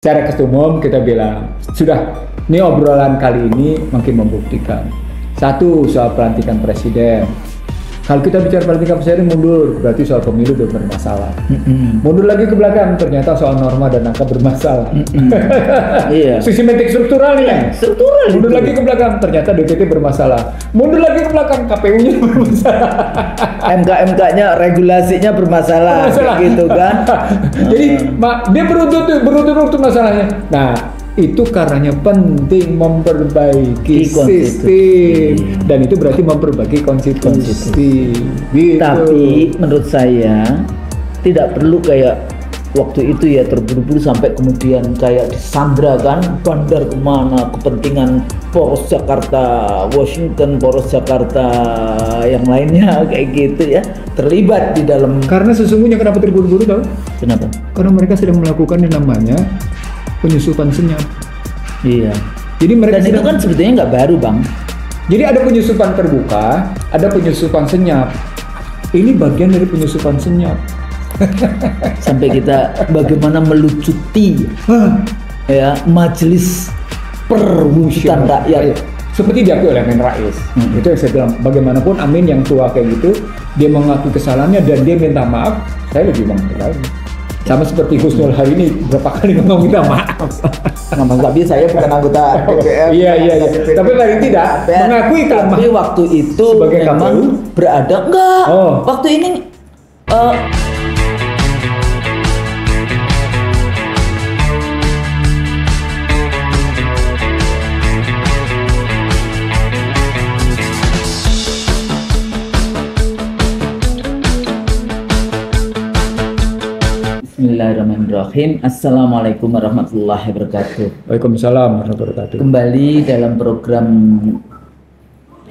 secara keseluruhan kita bilang sudah, ini obrolan kali ini makin membuktikan. Satu, soal pelantikan presiden. Kalau kita bicara pelantikan presiden mundur, berarti soal pemilu udah bermasalah. Mundur lagi ke belakang, ternyata soal norma dan angka bermasalah. Iya. Sistematik struktural nih kan? Struktural. Mundur lagi ke belakang, ternyata DPT bermasalah. Mundur lagi ke belakang, KPU-nya bermasalah. MK-MK-nya regulasinya bermasalah, gitu kan? Jadi dia berurut-urut masalahnya. Nah, itu karenanya penting memperbaiki sistem, dan itu berarti memperbaiki konstitusi. Gitu. Tapi menurut saya tidak perlu kayak waktu itu ya terburu-buru sampai kemudian kayak disandra kan, bandar kemana, kepentingan poros Jakarta, Washington, poros Jakarta, yang lainnya kayak gitu ya, terlibat di dalam. Karena sesungguhnya kenapa terburu-buru tahu? Kenapa? Karena mereka sedang melakukan yang namanya penyusupan senyap. Iya. Jadi mereka dan itu kan sebetulnya nggak baru, Bang. Jadi ada penyusupan terbuka, ada penyusupan senyap. Ini bagian dari penyusupan senyap. Sampai kita bagaimana melucuti ya majelis perwujudan rakyat. Seperti diakui oleh Amin Rais. Itu yang saya bilang, bagaimanapun Amin yang tua kayak gitu, dia mengakui kesalahannya dan dia minta maaf, saya lebih mengerti lagi. Sama seperti Husnul hari ini berapa kali ngomong minta maaf. Nah, tapi saya bukan anggota DPR. Iya. Tapi paling tidak mengakui kelemahan. Tapi waktu itu sebagai memang berada enggak. Waktu ini Bismillahirrahmanirrahim. Assalamualaikum warahmatullahi wabarakatuh. Waalaikumsalam warahmatullahi wabarakatuh. Kembali dalam program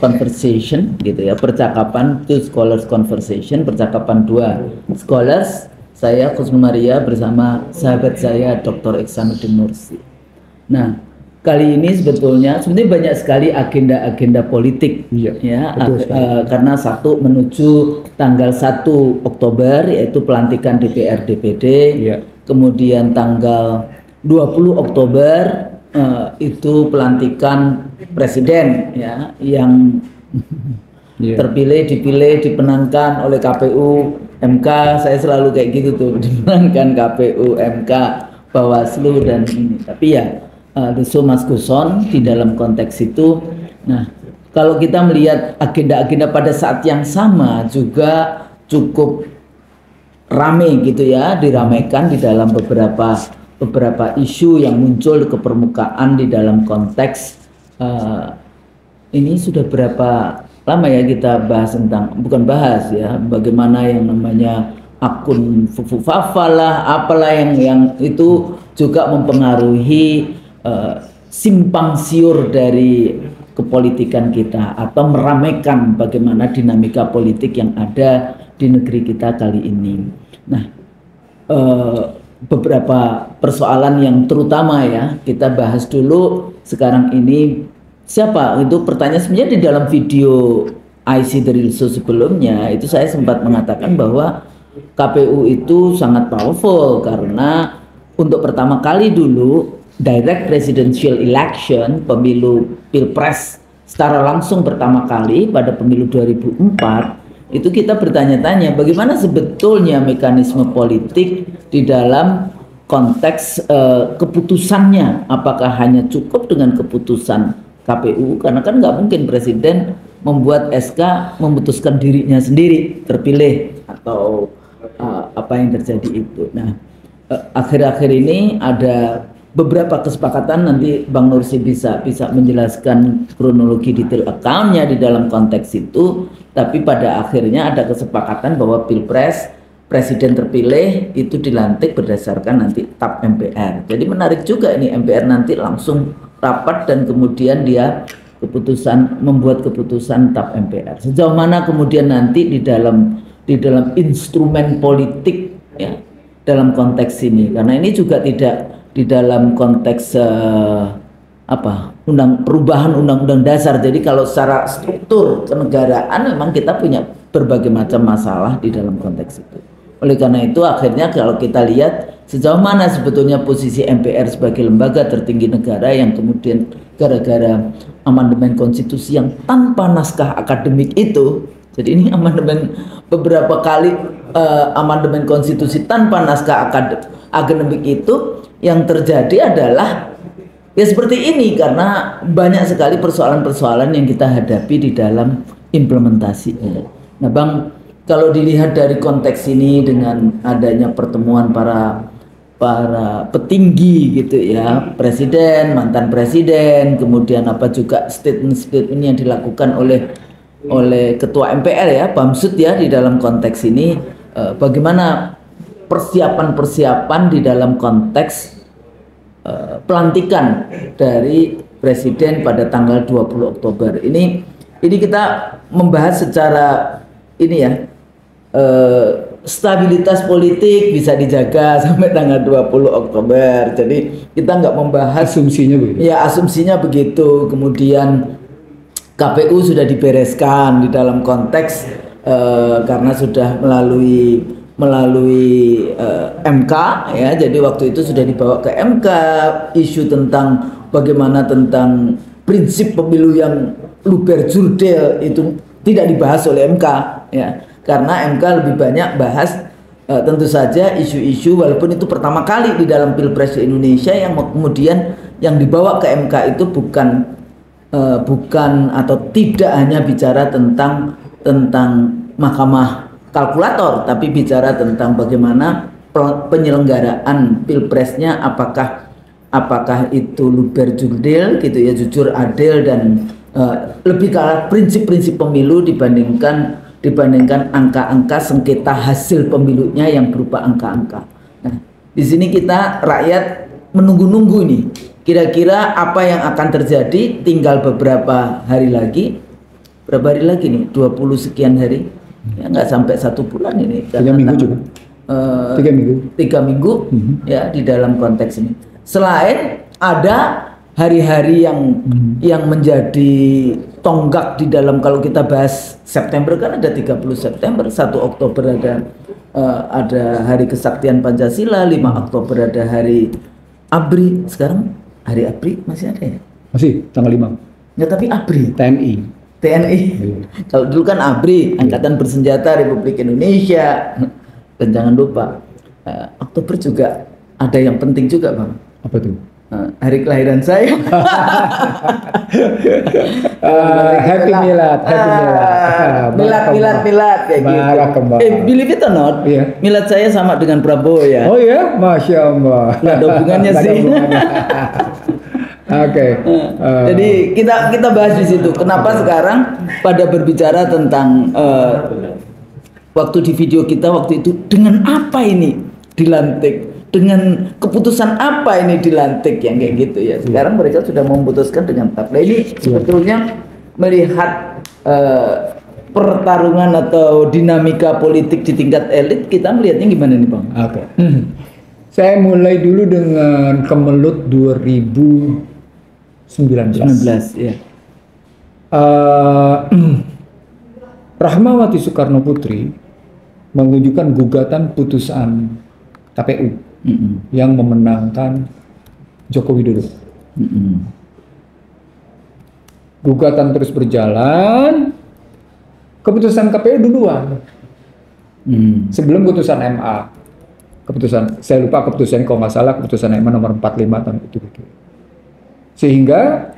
conversation gitu ya, percakapan Two Scholars Conversation, percakapan dua scholars. Saya Kusnu Maria bersama sahabat saya Dr. Ihsanuddin Nursi. Nah, kali ini sebetulnya banyak sekali agenda-agenda politik ya, karena satu menuju tanggal 1 Oktober yaitu pelantikan DPR DPD, kemudian tanggal 20 Oktober itu pelantikan presiden ya, yang terpilih, dipilih, dimenangkan oleh KPU, MK. Saya selalu kayak gitu tuh, dimenangkan KPU, MK, Bawaslu dan ini. Tapi ya Mas Guson di dalam konteks itu. Nah, kalau kita melihat agenda-agenda pada saat yang sama juga cukup rame gitu ya, diramaikan di dalam beberapa isu yang muncul ke permukaan di dalam konteks ini. Sudah berapa lama ya kita bahas tentang, bukan bahas ya, bagaimana yang namanya akun Fufufafa lah, apalah yang itu juga mempengaruhi simpang siur dari kepolitikan kita atau meramaikan bagaimana dinamika politik yang ada di negeri kita kali ini. Nah, beberapa persoalan yang terutama ya kita bahas dulu sekarang ini. Siapa itu? Pertanyaan sebenarnya di dalam video IC dari sebelumnya itu saya sempat mengatakan bahwa KPU itu sangat powerful karena untuk pertama kali dulu direct presidential election, pemilu pilpres secara langsung pertama kali pada pemilu 2004 itu kita bertanya-tanya bagaimana sebetulnya mekanisme politik di dalam konteks keputusannya, apakah hanya cukup dengan keputusan KPU, karena kan nggak mungkin presiden membuat SK memutuskan dirinya sendiri terpilih atau apa yang terjadi itu. Nah, akhir-akhir ini ada beberapa kesepakatan, nanti Bang Nursi bisa menjelaskan kronologi detail account-nya di dalam konteks itu, tapi pada akhirnya ada kesepakatan bahwa pilpres presiden terpilih itu dilantik berdasarkan nanti TAP MPR. Jadi menarik juga ini, MPR nanti langsung rapat dan kemudian dia membuat keputusan TAP MPR. Sejauh mana kemudian nanti di dalam instrumen politik ya dalam konteks ini, karena ini juga tidak di dalam konteks perubahan undang-undang dasar. Jadi kalau secara struktur kenegaraan memang kita punya berbagai macam masalah di dalam konteks itu. Oleh karena itu akhirnya kalau kita lihat Sejauh mana sebetulnya posisi MPR sebagai lembaga tertinggi negara yang kemudian gara-gara amandemen konstitusi yang tanpa naskah akademik itu, jadi ini amandemen beberapa kali amandemen konstitusi tanpa naskah akademik itu, yang terjadi adalah ya seperti ini karena banyak sekali persoalan-persoalan yang kita hadapi di dalam implementasi. Nah Bang, kalau dilihat dari konteks ini dengan adanya pertemuan para petinggi gitu ya, presiden, mantan presiden, kemudian apa juga statement-statement yang dilakukan oleh ketua MPR ya, Bamsud ya di dalam konteks ini, bagaimana persiapan-persiapan di dalam konteks pelantikan dari presiden pada tanggal 20 Oktober ini kita membahas secara ini ya, stabilitas politik bisa dijaga sampai tanggal 20 Oktober. Jadi kita nggak membahas asumsinya begitu. Ya, asumsinya begitu. Kemudian KPU sudah dibereskan di dalam konteks karena sudah melalui MK ya. Jadi waktu itu sudah dibawa ke MK isu tentang bagaimana tentang prinsip pemilu yang luber jurdil itu tidak dibahas oleh MK ya. Karena MK lebih banyak bahas tentu saja isu-isu, walaupun itu pertama kali di dalam Pilpres di Indonesia yang kemudian yang dibawa ke MK itu bukan atau tidak hanya bicara tentang mahkamah kalkulator, tapi bicara tentang bagaimana penyelenggaraan Pilpresnya, apakah itu luber jurdil gitu ya, jujur, adil, dan lebih ke arah prinsip-prinsip pemilu dibandingkan angka-angka sengketa hasil pemilunya yang berupa angka-angka. Nah, di sini kita rakyat menunggu-nunggu nih, kira-kira apa yang akan terjadi. Tinggal beberapa hari lagi, berapa hari lagi nih? 20 sekian hari, ya nggak sampai 1 bulan ini. 3 minggu juga. 3 minggu. 3 minggu ya di dalam konteks ini. Selain ada hari-hari yang menjadi tonggak di dalam, kalau kita bahas September kan ada 30 September, 1 Oktober ada hari kesaktian Pancasila, 5 Oktober ada hari ABRI. Sekarang hari ABRI masih ada ya? Masih tanggal 5. Ya tapi ABRI TNI. Kalau dulu kan ABRI, Angkatan Bersenjata Republik Indonesia. Dan jangan lupa Oktober juga ada yang penting juga Bang. Apa tuh? Hari kelahiran saya. Happy Milad, Milad kayak gitu. Believe it or not, Milad saya sama dengan Prabowo ya. Oh ya, Masya Allah. Nggak ada hubungannya sih. Oke. Jadi kita bahas di situ. Kenapa sekarang pada berbicara tentang waktu di video kita waktu itu, dengan apa ini dilantik? Dengan keputusan apa ini dilantik, yang kayak gitu ya. Sekarang mereka sudah memutuskan dengan tetap. Nah, ini sebetulnya melihat pertarungan atau dinamika politik di tingkat elit, kita melihatnya gimana nih Bang? Oke. Saya mulai dulu dengan Kemelut 2019 ya. Rahmawati Soekarno Putri mengajukan gugatan putusan KPU yang memenangkan Joko Widodo. Gugatan terus berjalan, keputusan KPU duluan. Sebelum putusan MA. Saya lupa keputusan, kalau nggak salah keputusan MA nomor 45 tahun itu. Sehingga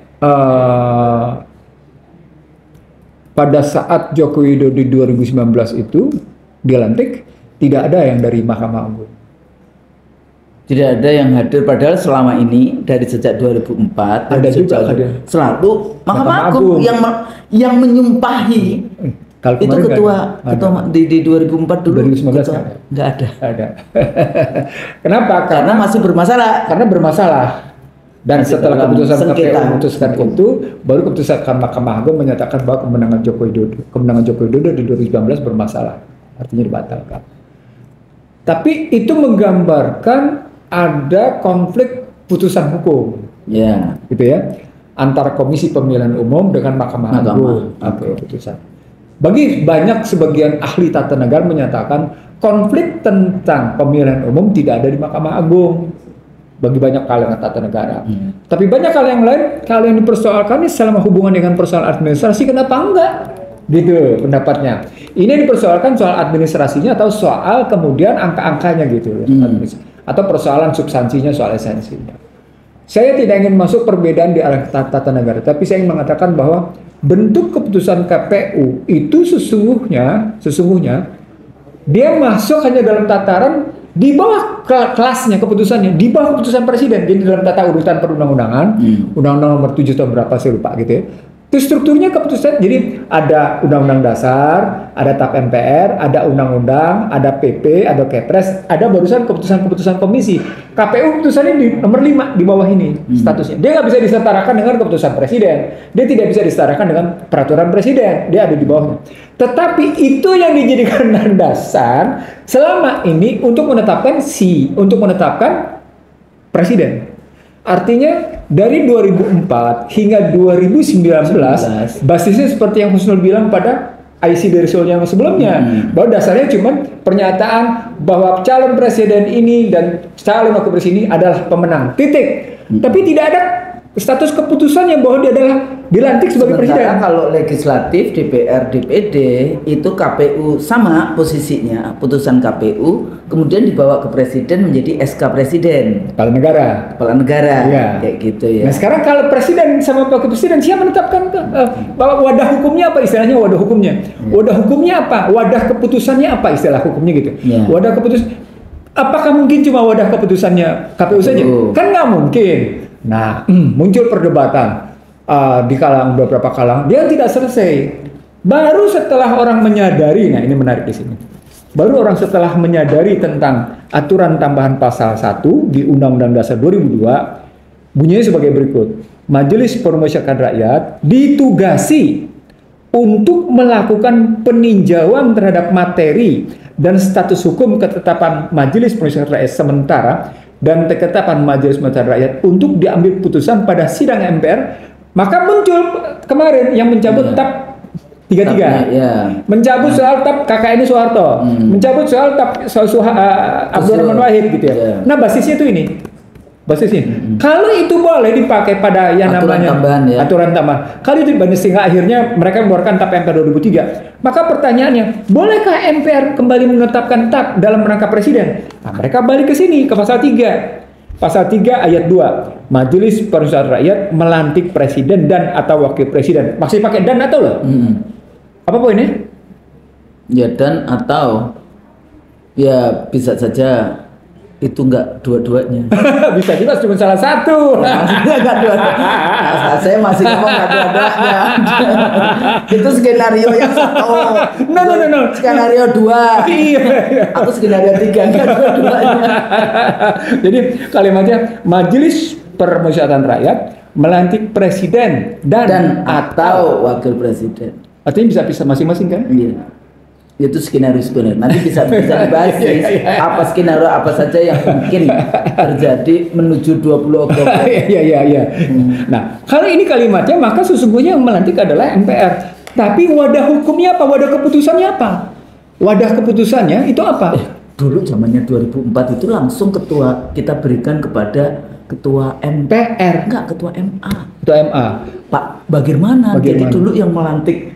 pada saat Joko Widodo di 2019 itu dilantik, tidak ada yang dari Mahkamah Agung. Tidak ada yang hadir, padahal selama ini dari sejak 2004 ada juga selalu Mahkamah Agung yang menyumpahi. Kalau itu ketua di 2004 dulu 2019 nggak ada. Kenapa? Karena masih bermasalah. Karena bermasalah. Dan setelah keputusan KPU memutuskan itu, baru keputusan Mahkamah Agung menyatakan bahwa kemenangan Joko Widodo di 2019 bermasalah, artinya dibatalkan. Tapi itu menggambarkan ada konflik putusan hukum, gitu ya, antara Komisi Pemilihan Umum dengan Mahkamah Agung. Putusan. Bagi banyak sebagian ahli tata negara menyatakan konflik tentang pemilihan umum tidak ada di Mahkamah Agung. Bagi banyak kalangan tata negara. Tapi banyak hal yang lain, hal yang dipersoalkan ini selama hubungan dengan persoalan administrasi, kenapa enggak? Gitu pendapatnya. Ini dipersoalkan soal administrasinya atau soal kemudian angka-angkanya gitu. Atau persoalan substansinya, soal esensinya. Saya tidak ingin masuk perbedaan di arah tata negara, tapi saya ingin mengatakan bahwa bentuk keputusan KPU itu sesungguhnya dia masuk hanya dalam tataran di bawah kelasnya keputusannya, di bawah keputusan presiden. Jadi dalam tata urutan perundang-undangan, undang-undang nomor 7 tahun berapa saya lupa gitu ya. Itu strukturnya keputusan, jadi ada undang-undang dasar, ada TAP MPR, ada undang-undang, ada PP, ada Kepres, ada barusan keputusan-keputusan komisi. KPU keputusannya di nomor 5 di bawah ini statusnya. Dia nggak bisa disetarakan dengan keputusan presiden. Dia tidak bisa disetarakan dengan peraturan presiden. Dia ada di bawahnya. Tetapi itu yang dijadikan landasan selama ini untuk menetapkan presiden. Artinya dari 2004 hingga 2019 basisnya seperti yang Husnul bilang pada IC dari Seoul yang sebelumnya, bahwa dasarnya cuma pernyataan bahwa calon presiden ini dan calon wakil presiden ini adalah pemenang, titik. Tapi tidak ada status keputusannya bahwa dia adalah dilantik sebagai presiden. Kalau legislatif, DPR, DPD itu KPU sama posisinya, putusan KPU kemudian dibawa ke presiden menjadi SK presiden. Kepala negara. Ya. Kayak gitu ya. Nah sekarang kalau presiden sama wakil presiden siapa menetapkan bahwa wadah hukumnya apa istilahnya wadah hukumnya? Wadah hukumnya apa? Wadah keputusannya apa istilah hukumnya gitu? Wadah keputusan. Apakah mungkin cuma wadah keputusannya KPU saja? Kan nggak mungkin. Nah, muncul perdebatan di kalangan beberapa kalangan, dia tidak selesai. Baru setelah orang menyadari, nah ini menarik di sini. Baru orang setelah menyadari tentang aturan tambahan pasal 1 di Undang-Undang Dasar 2002, bunyinya sebagai berikut. Majelis Permusyawaratan Rakyat ditugasi untuk melakukan peninjauan terhadap materi dan status hukum ketetapan Majelis Permusyawaratan Rakyat sementara dan ketetapan Majelis Permusyawaratan Rakyat untuk diambil putusan pada sidang MPR, maka muncul kemarin yang mencabut TAP 33, mencabut soal TAP KKN Soeharto, mencabut soal TAP Abdurrahman Wahid gitu ya. Nah basisnya itu ini, kalau itu boleh dipakai pada yang namanya aturan tambahan, kalau itu sehingga akhirnya mereka mengeluarkan TAP MPR 2003, maka pertanyaannya, bolehkah MPR kembali menetapkan TAP dalam rangka presiden? Nah, mereka balik ke sini ke pasal 3. Pasal 3 ayat 2, Majelis Permusyawaratan Rakyat melantik presiden dan atau wakil presiden. Masih pakai dan atau loh? Apa poinnya? Ya dan atau ya bisa saja itu enggak dua-duanya. Bisa juga cuma salah satu. Enggak dua-duanya. Nah, saya masih ngomong enggak dua-duanya. Itu skenario yang satu. No. Skenario 2. Iya. Aku skenario 3 enggak dua-duanya. Jadi kalimatnya Majelis Permusyawaratan Rakyat melantik presiden dan atau wakil presiden. Artinya bisa masing-masing kan? Iya. Itu skenario. Nanti bisa dibahas apa skenario apa saja yang mungkin terjadi menuju 20 Oktober. Iya. Nah, kalau ini kalimatnya maka sesungguhnya yang melantik adalah MPR. Tapi wadah hukumnya apa? Wadah keputusannya apa? Wadah keputusannya itu apa? Dulu zamannya 2004 itu langsung ketua kita berikan kepada ketua MPR. Enggak, ketua MA. Ketua MA. Pak Bagaimana? Jadi dulu yang melantik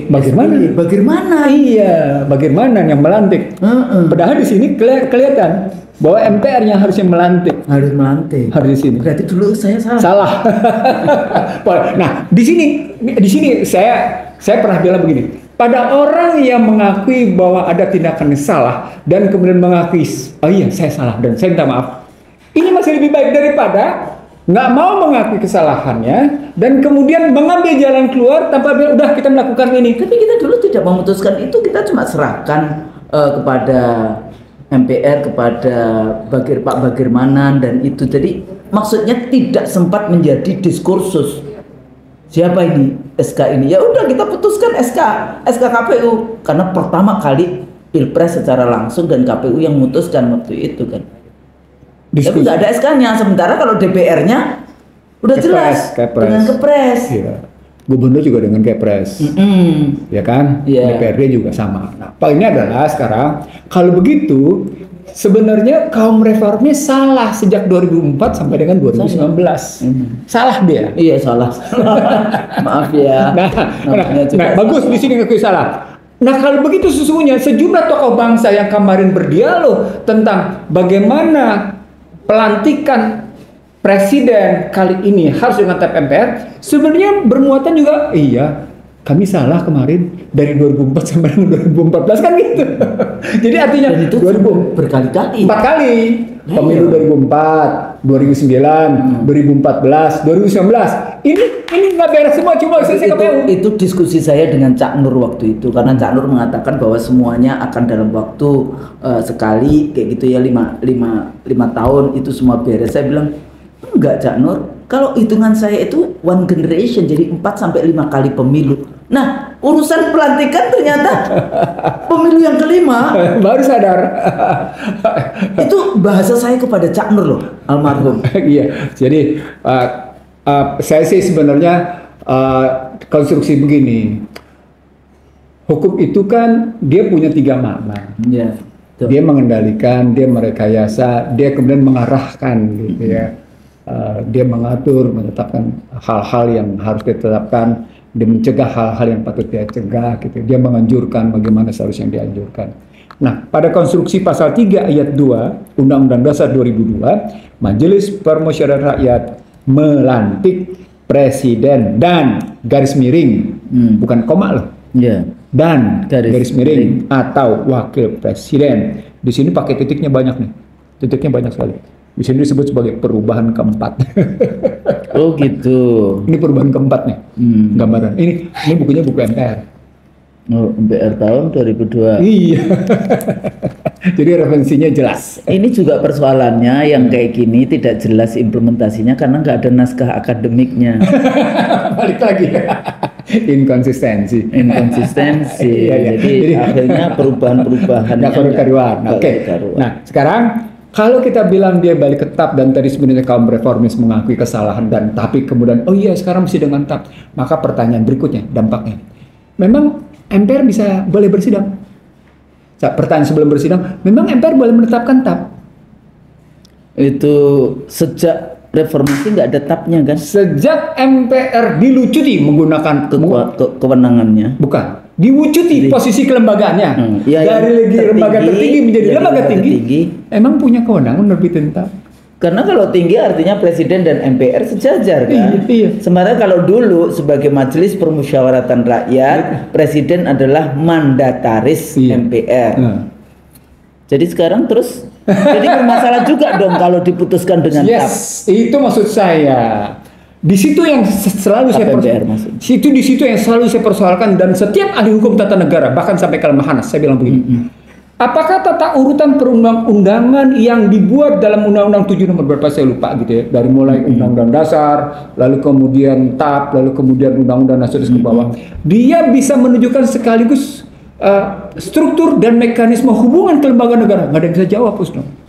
bagaimana? Iya, bagaimana yang melantik? Padahal di sini kelihatan bahwa MPR yang harusnya melantik. Harus di sini. Berarti dulu saya salah. Nah, di sini saya pernah bilang begini. Pada orang yang mengakui bahwa ada tindakan yang salah dan kemudian mengakui, oh iya saya salah dan saya minta maaf. Ini masih lebih baik daripada nggak mau mengakui kesalahannya dan kemudian mengambil jalan keluar tanpa bilang udah kita melakukan ini. Tapi kita dulu tidak memutuskan itu, kita cuma serahkan kepada MPR, kepada Pak Bagirmanan dan itu. Jadi maksudnya tidak sempat menjadi diskursus. Siapa ini SK ini? Ya udah kita putuskan SK KPU karena pertama kali Pilpres secara langsung dan KPU yang memutuskan waktu itu kan. Tapi nggak ada SK-nya. Sementara kalau DPR-nya udah jelas dengan Kepres. Iya. Gubernur juga dengan Kepres, ya kan? Iya. DPRD juga sama. Nah, poinnya adalah sekarang kalau begitu sebenarnya kaum reformis salah sejak 2004 sampai dengan 2019. Salah dia. Iya salah. Maaf ya. Namanya juga Bagus di sini ngakui salah. Nah kalau begitu sesungguhnya sejumlah tokoh bangsa yang kemarin berdialog tentang bagaimana pelantikan presiden kali ini harus dengan tap MPR, sebenarnya bermuatan juga iya kami salah kemarin dari 2004 sampai 2014 kan gitu. Jadi artinya dan itu 2000 berkali-kali. 4 kali pemilu 2004, 2009, 2014, 2019. Ini nggak beres semua, coba saya KPU. Itu diskusi saya dengan Cak Nur waktu itu, karena Cak Nur mengatakan bahwa semuanya akan dalam waktu sekali kayak gitu ya 5 tahun itu semua beres. Saya bilang enggak Cak Nur, kalau hitungan saya itu one generation, jadi 4 sampai 5 kali pemilu. Nah, urusan pelantikan ternyata pemilu yang kelima. Baru sadar. Itu bahasa saya kepada Cak Nur loh, almarhum. Iya, jadi saya sih sebenarnya konstruksi begini. Hukum itu kan dia punya 3 makna. Iya. Dia mengendalikan, dia merekayasa, dia kemudian mengarahkan gitu ya. Dia mengatur, menetapkan hal-hal yang harus ditetapkan, dia mencegah hal-hal yang patut dia cegah gitu. Dia menganjurkan bagaimana seharusnya dianjurkan. Nah, pada konstruksi pasal 3 ayat 2 Undang-Undang Dasar 2002, Majelis Permusyawaratan Rakyat melantik presiden dan garis miring, bukan koma loh. Iya. Dan garis miring atau wakil presiden. Di sini pakai titiknya banyak nih. Titiknya banyak sekali. Di sini disebut sebagai perubahan keempat. Oh gitu. Ini perubahan keempat nih. Gambaran. Ini bukunya buku MPR. Oh, MPR tahun 2002. Iya. Jadi referensinya jelas. Ini juga persoalannya yang kayak gini tidak jelas implementasinya karena nggak ada naskah akademiknya. Balik lagi. Inkonsistensi. Iya. Jadi akhirnya perubahan-perubahan nggak karu-karuan. Oke. Nah, sekarang kalau kita bilang dia balik ke TAP dan tadi sebenarnya kaum reformis mengakui kesalahan dan tapi kemudian oh iya sekarang mesti dengan TAP, maka pertanyaan berikutnya dampaknya. Memang MPR boleh bersidang? Pertanyaan sebelum bersidang, memang MPR boleh menetapkan TAP? Itu sejak reformasi nggak ada TAP-nya kan? Sejak MPR dilucuti menggunakan kewenangannya. Bukan, diwujudi posisi kelembagaannya dari lembaga tertinggi menjadi lembaga tinggi. Emang punya kewenangan nerbitin TAP? Karena kalau tinggi artinya presiden dan MPR sejajar kan. Iya. Sementara kalau dulu sebagai Majelis Permusyawaratan Rakyat, presiden adalah mandataris MPR. Jadi sekarang terus jadi bermasalah juga dong kalau diputuskan dengan TAP. Itu maksud saya. Di situ yang selalu saya persoalkan dan setiap ahli hukum tata negara bahkan sampai Kalmahanas saya bilang begini. Apakah tata urutan perundang-undangan yang dibuat dalam Undang-Undang 7 nomor berapa saya lupa gitu ya, dari mulai Undang-Undang Dasar, lalu kemudian TAP, lalu kemudian Undang-Undang Nasional ke bawah, dia bisa menunjukkan sekaligus struktur dan mekanisme hubungan kelembagaan negara? Nggak ada yang bisa jawab, Pusno.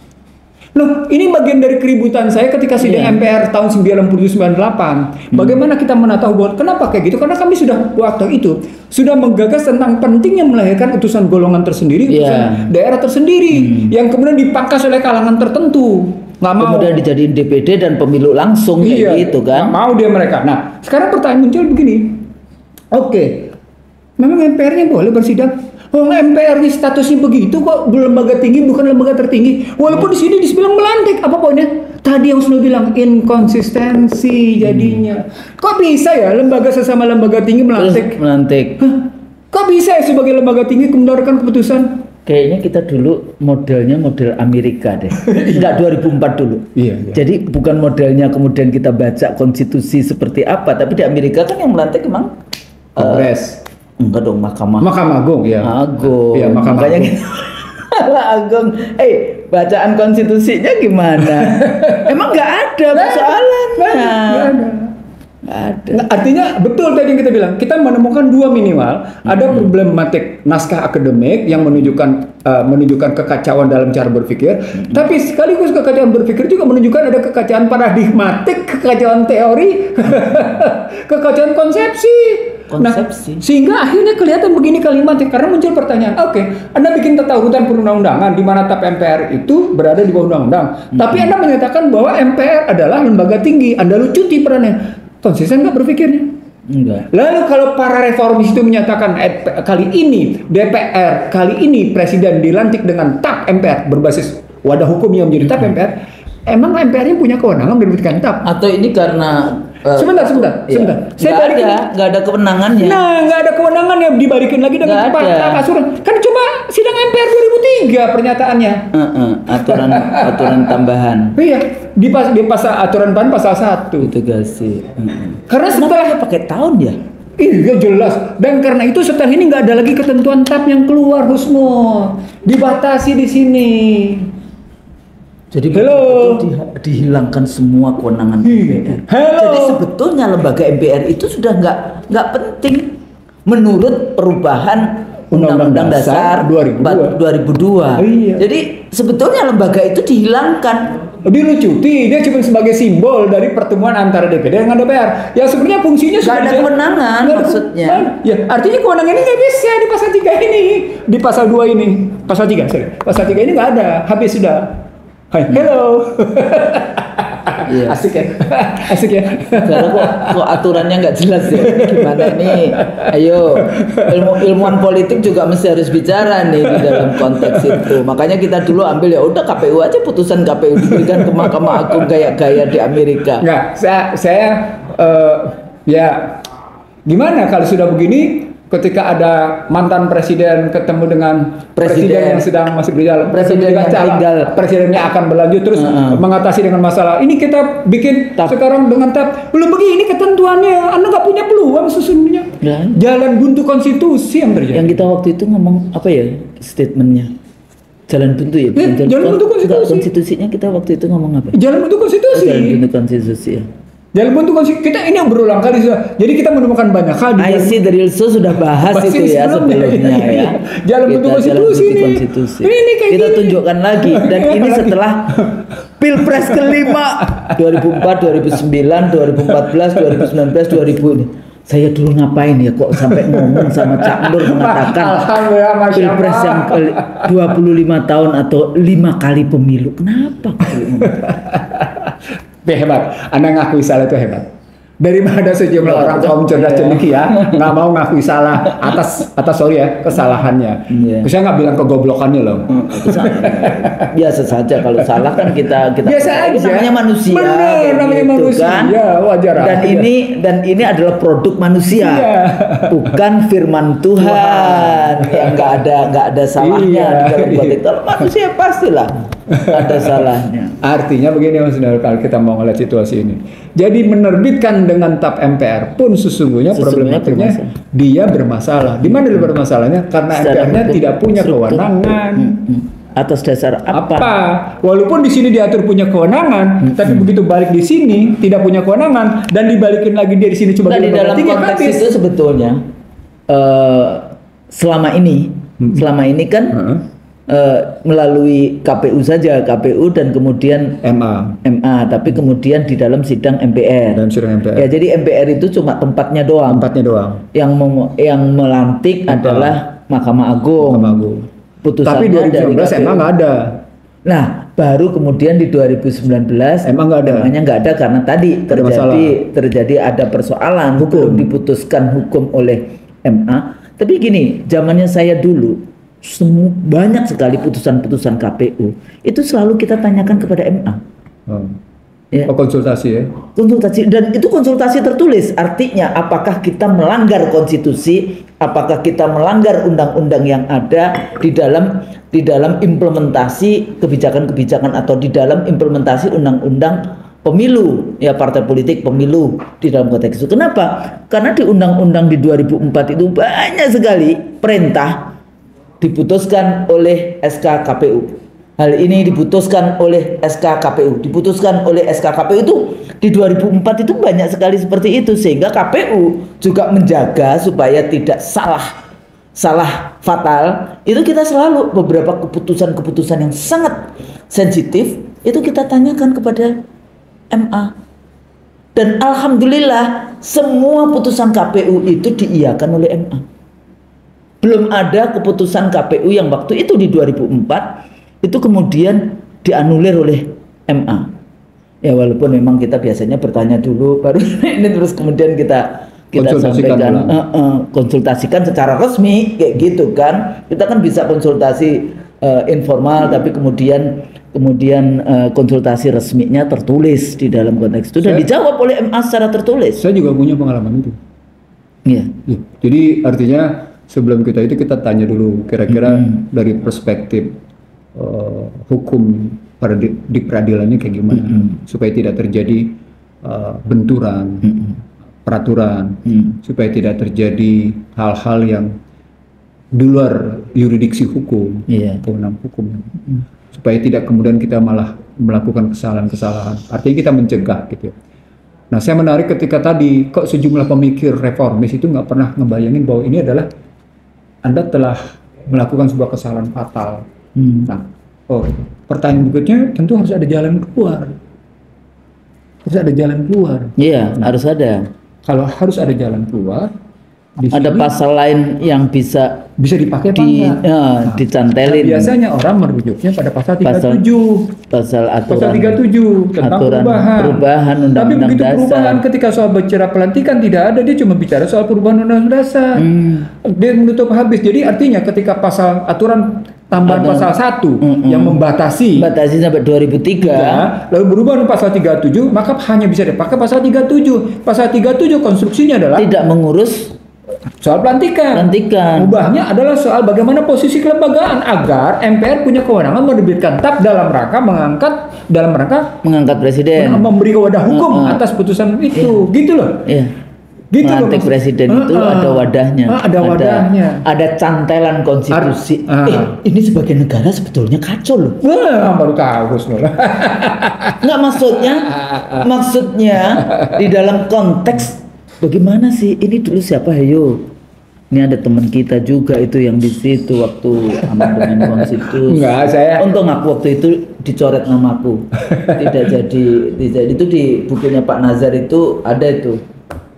Loh, ini bagian dari keributan saya ketika sidang MPR tahun 97-98. Bagaimana kita menata hubungan? Kenapa kayak gitu? Karena kami sudah waktu itu sudah menggagas tentang pentingnya melahirkan utusan golongan tersendiri, utusan daerah tersendiri, yang kemudian dipangkas oleh kalangan tertentu. Nggak mau. Kemudian dijadiin DPD dan pemilu langsung kayak gitu kan? Nggak mau dia mereka. Nah, sekarang pertanyaan muncul begini. Oke, memang MPR-nya boleh bersidang? Oh, MPR-nya statusnya begitu kok, lembaga tinggi bukan lembaga tertinggi. Walaupun di sini dibilang melantik, apa poinnya? Tadi yang sudah bilang inkonsistensi jadinya. Kok bisa ya lembaga sesama lembaga tinggi melantik? Kok bisa ya sebagai lembaga tinggi mengeluarkan keputusan? Kayaknya kita dulu modelnya model Amerika deh. Enggak 2004 dulu. Iya. Jadi bukan modelnya kemudian kita baca konstitusi seperti apa, tapi di Amerika kan yang melantik emang Kongres. Enggak dong, Mahkamah Agung ya. Agung. Iya, Mahkamah Agung. Agung. Bacaan konstitusinya gimana? Emang nggak ada persoalannya. Nggak ada. Artinya betul tadi yang kita bilang, kita menemukan dua minimal. Ada problematik naskah akademik yang menunjukkan kekacauan dalam cara berpikir, tapi sekaligus kekacauan berpikir juga menunjukkan ada kekacauan paradigmatik kekacauan teori, kekacauan konsepsi. Konsepsi. Nah, sehingga akhirnya kelihatan begini kalimatnya karena muncul pertanyaan, oke, Anda bikin tata urutan perundang-undangan di mana TAP MPR itu berada di bawah undang-undang, tapi Anda menyatakan bahwa MPR adalah lembaga tinggi, Anda lucuti perannya. Konsisten nggak berpikirnya? Enggak. Lalu kalau para reformis itu menyatakan kali ini DPR, kali ini Presiden dilantik dengan TAP MPR berbasis wadah hukum yang menjadi TAP MPR, emang MPR-nya punya kewenangan menerbitkan TAP? Atau ini karena sebentar. Nggak ada kewenangannya. Nah, nggak ada kewenangan yang dibalikin lagi dengan TAP asuran. Kan cuma sidang MPR 2003 pernyataannya. Aturan tambahan. Iya, di pasal aturan bahan pasal 1. Itu gak sih. Karena setelah pakai tahun ya. Iya jelas. Dan karena itu setelah ini nggak ada lagi ketentuan TAP yang keluar, Husno. Dibatasi di sini. Jadi betul dihilangkan semua kewenangan MPR. Jadi sebetulnya lembaga MPR itu sudah nggak penting menurut perubahan Undang-Undang Dasar 2002. Iya. Jadi sebetulnya lembaga itu dihilangkan. Dilucuti, dia cuma sebagai simbol dari pertemuan antara DPD dengan DPR. Ya sebenarnya fungsinya nggak ada kewenangan maksudnya. Ya artinya kewenangan ini nggak bisa di pasal 3 ini, di pasal 2 ini, pasal 3 pasal 3 ini nggak ada, habis sudah. Hai, hello. Iya. Asik ya. Karena kok aturannya nggak jelas ya. Gimana nih? Ayo, ilmuwan politik juga mesti harus bicara nih di dalam konteks itu. Makanya kita dulu ambil ya udah KPU aja, putusan KPU diberikan ke Mahkamah Agung gaya-gaya di Amerika. Nggak, saya ya gimana kalau sudah begini? Ketika ada mantan presiden ketemu dengan presiden yang sedang masih berjalan, presidennya akan berlanjut terus mengatasi dengan masalah ini, kita bikin sekarang dengan TAP. Belum begini ketentuannya, Anda nggak punya peluang sesungguhnya. Jalan buntu konstitusi yang terjadi. Yang kita waktu itu ngomong apa ya statementnya? Jalan buntu ya? Jalan buntu konstitusi. Konstitusinya kita waktu itu ngomong apa? Jalan buntu konstitusi. Jalan buntu konstitusi ya. Jalan buntu konstitusi, kita ini yang berulang kali sudah. Jadi kita menemukan banyak hal. IC dari Ilso sudah bahas itu ya sebelumnya ya. Jalan buntu konstitusi ini. Ini kita tunjukkan lagi, dan ini setelah Pilpres kelima 2004, 2009, 2014, 2019, 2000 ini. Saya dulu ngapain ya kok sampai ngomong sama Cak Nur mengatakan Pilpres yang 25 tahun atau 5 kali pemilu. Kenapa? Hebat, Anda ngakui salah itu hebat. Daripada sejumlah orang kaum cerdas cendekia nggak mau ngakui salah atas sorry ya kesalahannya. Saya nggak bilang kegoblokannya loh. Biasa saja kalau salah kan kita biasa aja. Namanya manusia. Bener, namanya manusia. Kan? Ya, wajar. Dan ini adalah produk manusia, bukan firman Tuhan yang nggak ada salahnya di dalam konteks. Kalau manusia pastilah ada salahnya. Artinya begini Mas Saudara, kalau kita mau ngeliat situasi ini. Jadi menerbitkan dengan TAP MPR pun sesungguhnya problematiknya dia bermasalah. Di mana dia bermasalahnya? Karena MPR-nya tidak punya kewenangan. Atas dasar apa? Walaupun di sini diatur punya kewenangan, tapi begitu balik di sini tidak punya kewenangan dan dibalikin lagi dia di sini coba di dalam konteks itu sebetulnya selama ini kan melalui KPU saja, KPU dan kemudian MA, tapi kemudian di dalam sidang MPR. Ya, jadi MPR itu cuma tempatnya doang. Yang melantik adalah Mahkamah Agung. Tapi 2019 MA nggak ada. Nah, baru kemudian di 2019 emang nggak ada. Emangnya nggak ada karena tadi terjadi ada persoalan hukum, diputuskan hukum oleh MA. Tapi gini, zamannya saya dulu banyak sekali putusan-putusan KPU itu selalu kita tanyakan kepada MA. Ya. Konsultasi ya. Konsultasi, dan itu konsultasi tertulis. Artinya apakah kita melanggar konstitusi, apakah kita melanggar undang-undang yang ada di dalam implementasi kebijakan-kebijakan atau di dalam implementasi undang-undang pemilu, ya partai politik pemilu di dalam konteks itu. Kenapa? Karena di undang-undang di 2004 itu banyak sekali perintah diputuskan oleh SK KPU. Hal ini diputuskan oleh SK KPU, diputuskan oleh SK KPU itu di 2004 itu banyak sekali seperti itu, sehingga KPU juga menjaga supaya tidak salah fatal. Itu kita selalu beberapa keputusan-keputusan yang sangat sensitif itu kita tanyakan kepada MA. Dan alhamdulillah semua putusan KPU itu diiyakan oleh MA. Belum ada keputusan KPU yang waktu itu di 2004 itu kemudian dianulir oleh MA. Ya walaupun memang kita biasanya bertanya dulu baru ini terus kemudian kita sampaikan konsultasikan secara resmi kayak gitu kan. Kita kan bisa konsultasi informal tapi kemudian konsultasi resminya tertulis di dalam konteks itu dan dijawab oleh MA secara tertulis. Saya juga punya pengalaman itu. Iya. Jadi artinya sebelum kita tanya dulu kira-kira dari perspektif hukum di peradilannya kayak gimana supaya tidak terjadi benturan peraturan, supaya tidak terjadi hal-hal yang di luar yurisdiksi hukum, wewenang hukum, supaya tidak kemudian kita malah melakukan kesalahan-kesalahan. Artinya kita mencegah gitu. Nah, saya menarik ketika tadi kok sejumlah pemikir reformis itu nggak pernah ngebayangin bahwa ini adalah Anda telah melakukan sebuah kesalahan fatal. Nah, pertanyaan berikutnya tentu harus ada jalan keluar. Harus ada jalan keluar. Iya, harus ada. Kalau harus ada jalan keluar, ada pasal lain yang bisa dipakai dicantelin. Biasanya orang merujuknya pada pasal 37. Pasal aturan 37 tentang perubahan undang-undang dasar. Tapi begitu perubahan ketika soal bicara pelantikan tidak ada, dia cuma bicara soal perubahan undang-undang dasar. Dia menutup habis. Jadi artinya ketika pasal aturan tambahan pasal 1 yang membatasi sampai 2003 lalu berubah dengan pasal 37, maka hanya bisa dipakai pasal 37. Pasal 37 konstruksinya adalah tidak mengurus soal pelantikan. Ubahnya adalah soal bagaimana posisi kelembagaan agar MPR punya kewenangan menerbitkan TAP dalam rangka mengangkat presiden, memberi wadah hukum atas putusan itu. Gitu loh. Gitu melantik presiden itu ada wadahnya, ada cantelan konstitusi. Ini sebagai negara sebetulnya kacau loh. Baru tahu nggak maksudnya di dalam konteks bagaimana sih ini dulu siapa Hayo? Ini ada teman kita juga itu yang di situ waktu amandemen konstitusi. Untung aku waktu itu dicoret namaku, tidak jadi itu di bukunya Pak Nazar itu ada itu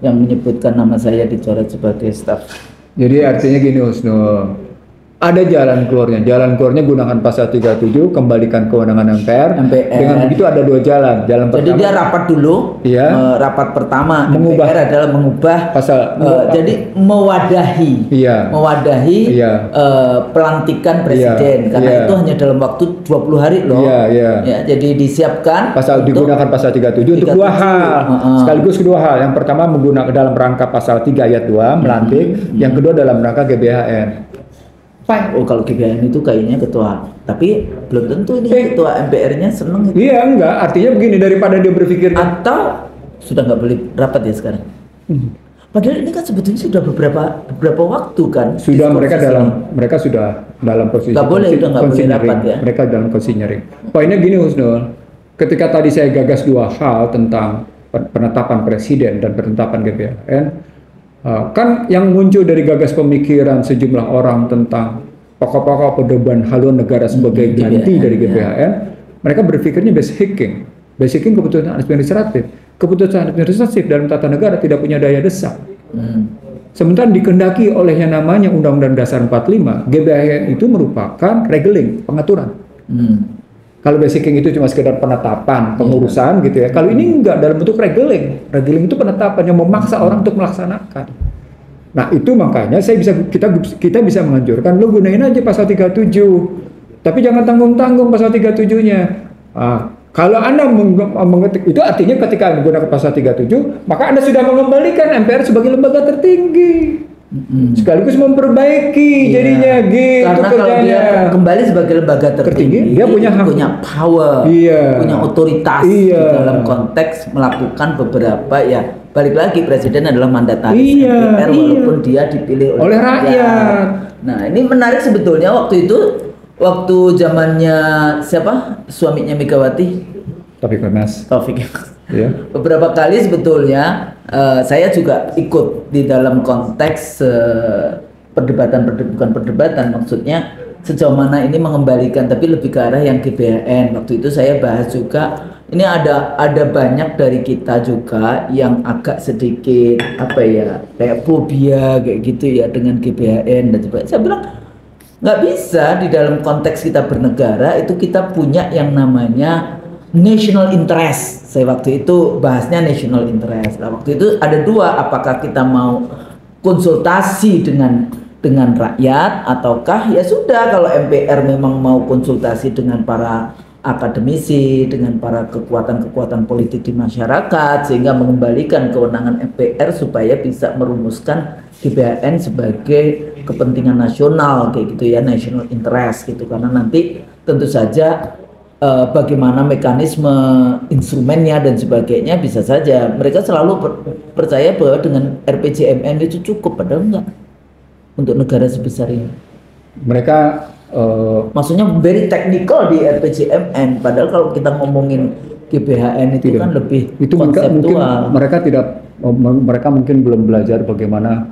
yang menyebutkan nama saya dicoret sebagai staf. Jadi artinya gini Husnul, ada jalan keluarnya. Jalan keluarnya gunakan pasal 37, kembalikan kewenangan MPR. Dengan begitu ada dua jalan. Jalan jadi pertama, dia rapat dulu. Rapat pertama MPR adalah mengubah pasal. Jadi mewadahi pelantikan presiden karena itu hanya dalam waktu 20 hari loh. Jadi disiapkan pasal digunakan pasal 37 untuk dua hal. Sekaligus kedua hal. Yang pertama menggunakan dalam rangka pasal 3 ayat 2 melantik, yang kedua dalam rangka GBHN. Kalau GBHN itu kayaknya ketua, tapi belum tentu ini ketua MPR-nya seneng itu. Iya enggak, artinya begini, daripada dia berpikir atau sudah nggak boleh rapat ya sekarang. Padahal ini kan sebetulnya sudah beberapa waktu kan. Sudah mereka sudah dalam posisi. Nggak boleh rapat ya. Mereka dalam posisi nyering. Poinnya gini Husnul, ketika tadi saya gagas dua hal tentang penetapan presiden dan penetapan GBHN. Kan yang muncul dari gagas pemikiran sejumlah orang tentang pokok-pokok pedoman haluan negara sebagai ganti dari GBHN, mereka berpikirnya basic keputusan administratif. Keputusan administratif dalam tata negara tidak punya daya desak. Sementara dikehendaki oleh yang namanya Undang-Undang Dasar 45, GBHN itu merupakan regeling, pengaturan. Kalau basicing itu cuma sekedar penetapan, pengurusan gitu ya. Kalau ini enggak, dalam bentuk regeling. Regeling itu penetapan yang memaksa orang untuk melaksanakan. Nah, itu makanya kita bisa menganjurkan lo gunain aja pasal 37. Tapi jangan tanggung-tanggung pasal 37-nya. Kalau Anda mengetik itu artinya ketika menggunakan pasal 37, maka Anda sudah mengembalikan MPR sebagai lembaga tertinggi. Sekaligus memperbaiki jadinya gitu. Karena kalau dia kembali sebagai lembaga tertinggi, dia punya power, punya otoritas di dalam konteks melakukan beberapa balik lagi presiden adalah mandataris MPR walaupun dia dipilih oleh rakyat. Nah, ini menarik sebetulnya waktu zamannya siapa? Suaminya Megawati, Taufik. Beberapa kali sebetulnya saya juga ikut di dalam konteks bukan perdebatan, maksudnya sejauh mana ini mengembalikan, tapi lebih ke arah yang GBHN. Waktu itu saya bahas juga ini ada banyak dari kita juga yang agak sedikit apa ya, kayak fobia kayak gitu ya dengan GBHN dan sebagainya. Saya bilang nggak bisa, di dalam konteks kita bernegara itu kita punya yang namanya national interest. Saya waktu itu bahasnya national interest. Nah, waktu itu ada dua, apakah kita mau konsultasi dengan rakyat ataukah ya sudah, kalau MPR memang mau konsultasi dengan para akademisi, dengan para kekuatan-kekuatan politik di masyarakat, sehingga mengembalikan kewenangan MPR supaya bisa merumuskan GBHN sebagai kepentingan nasional kayak gitu ya, national interest gitu. Karena nanti tentu saja bagaimana mekanisme instrumennya dan sebagainya, bisa saja mereka selalu percaya bahwa dengan RPJMN itu cukup, padahal enggak untuk negara sebesar ini. Mereka maksudnya very technical di RPJMN, padahal kalau kita ngomongin GBHN itu kan lebih itu konseptual. Mereka mungkin belum belajar bagaimana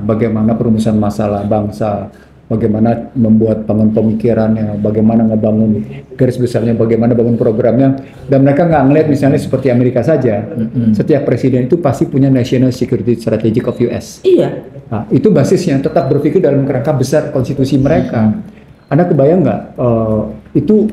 bagaimana perumusan masalah bangsa, bagaimana membuat bangun pemikirannya, bagaimana ngebangun garis besarnya, bagaimana bangun programnya. Dan mereka nggak ngelihat misalnya seperti Amerika saja, setiap presiden itu pasti punya National Security Strategy of US. Iya. Nah, itu basisnya tetap berpikir dalam kerangka besar konstitusi mereka. Anda kebayang nggak itu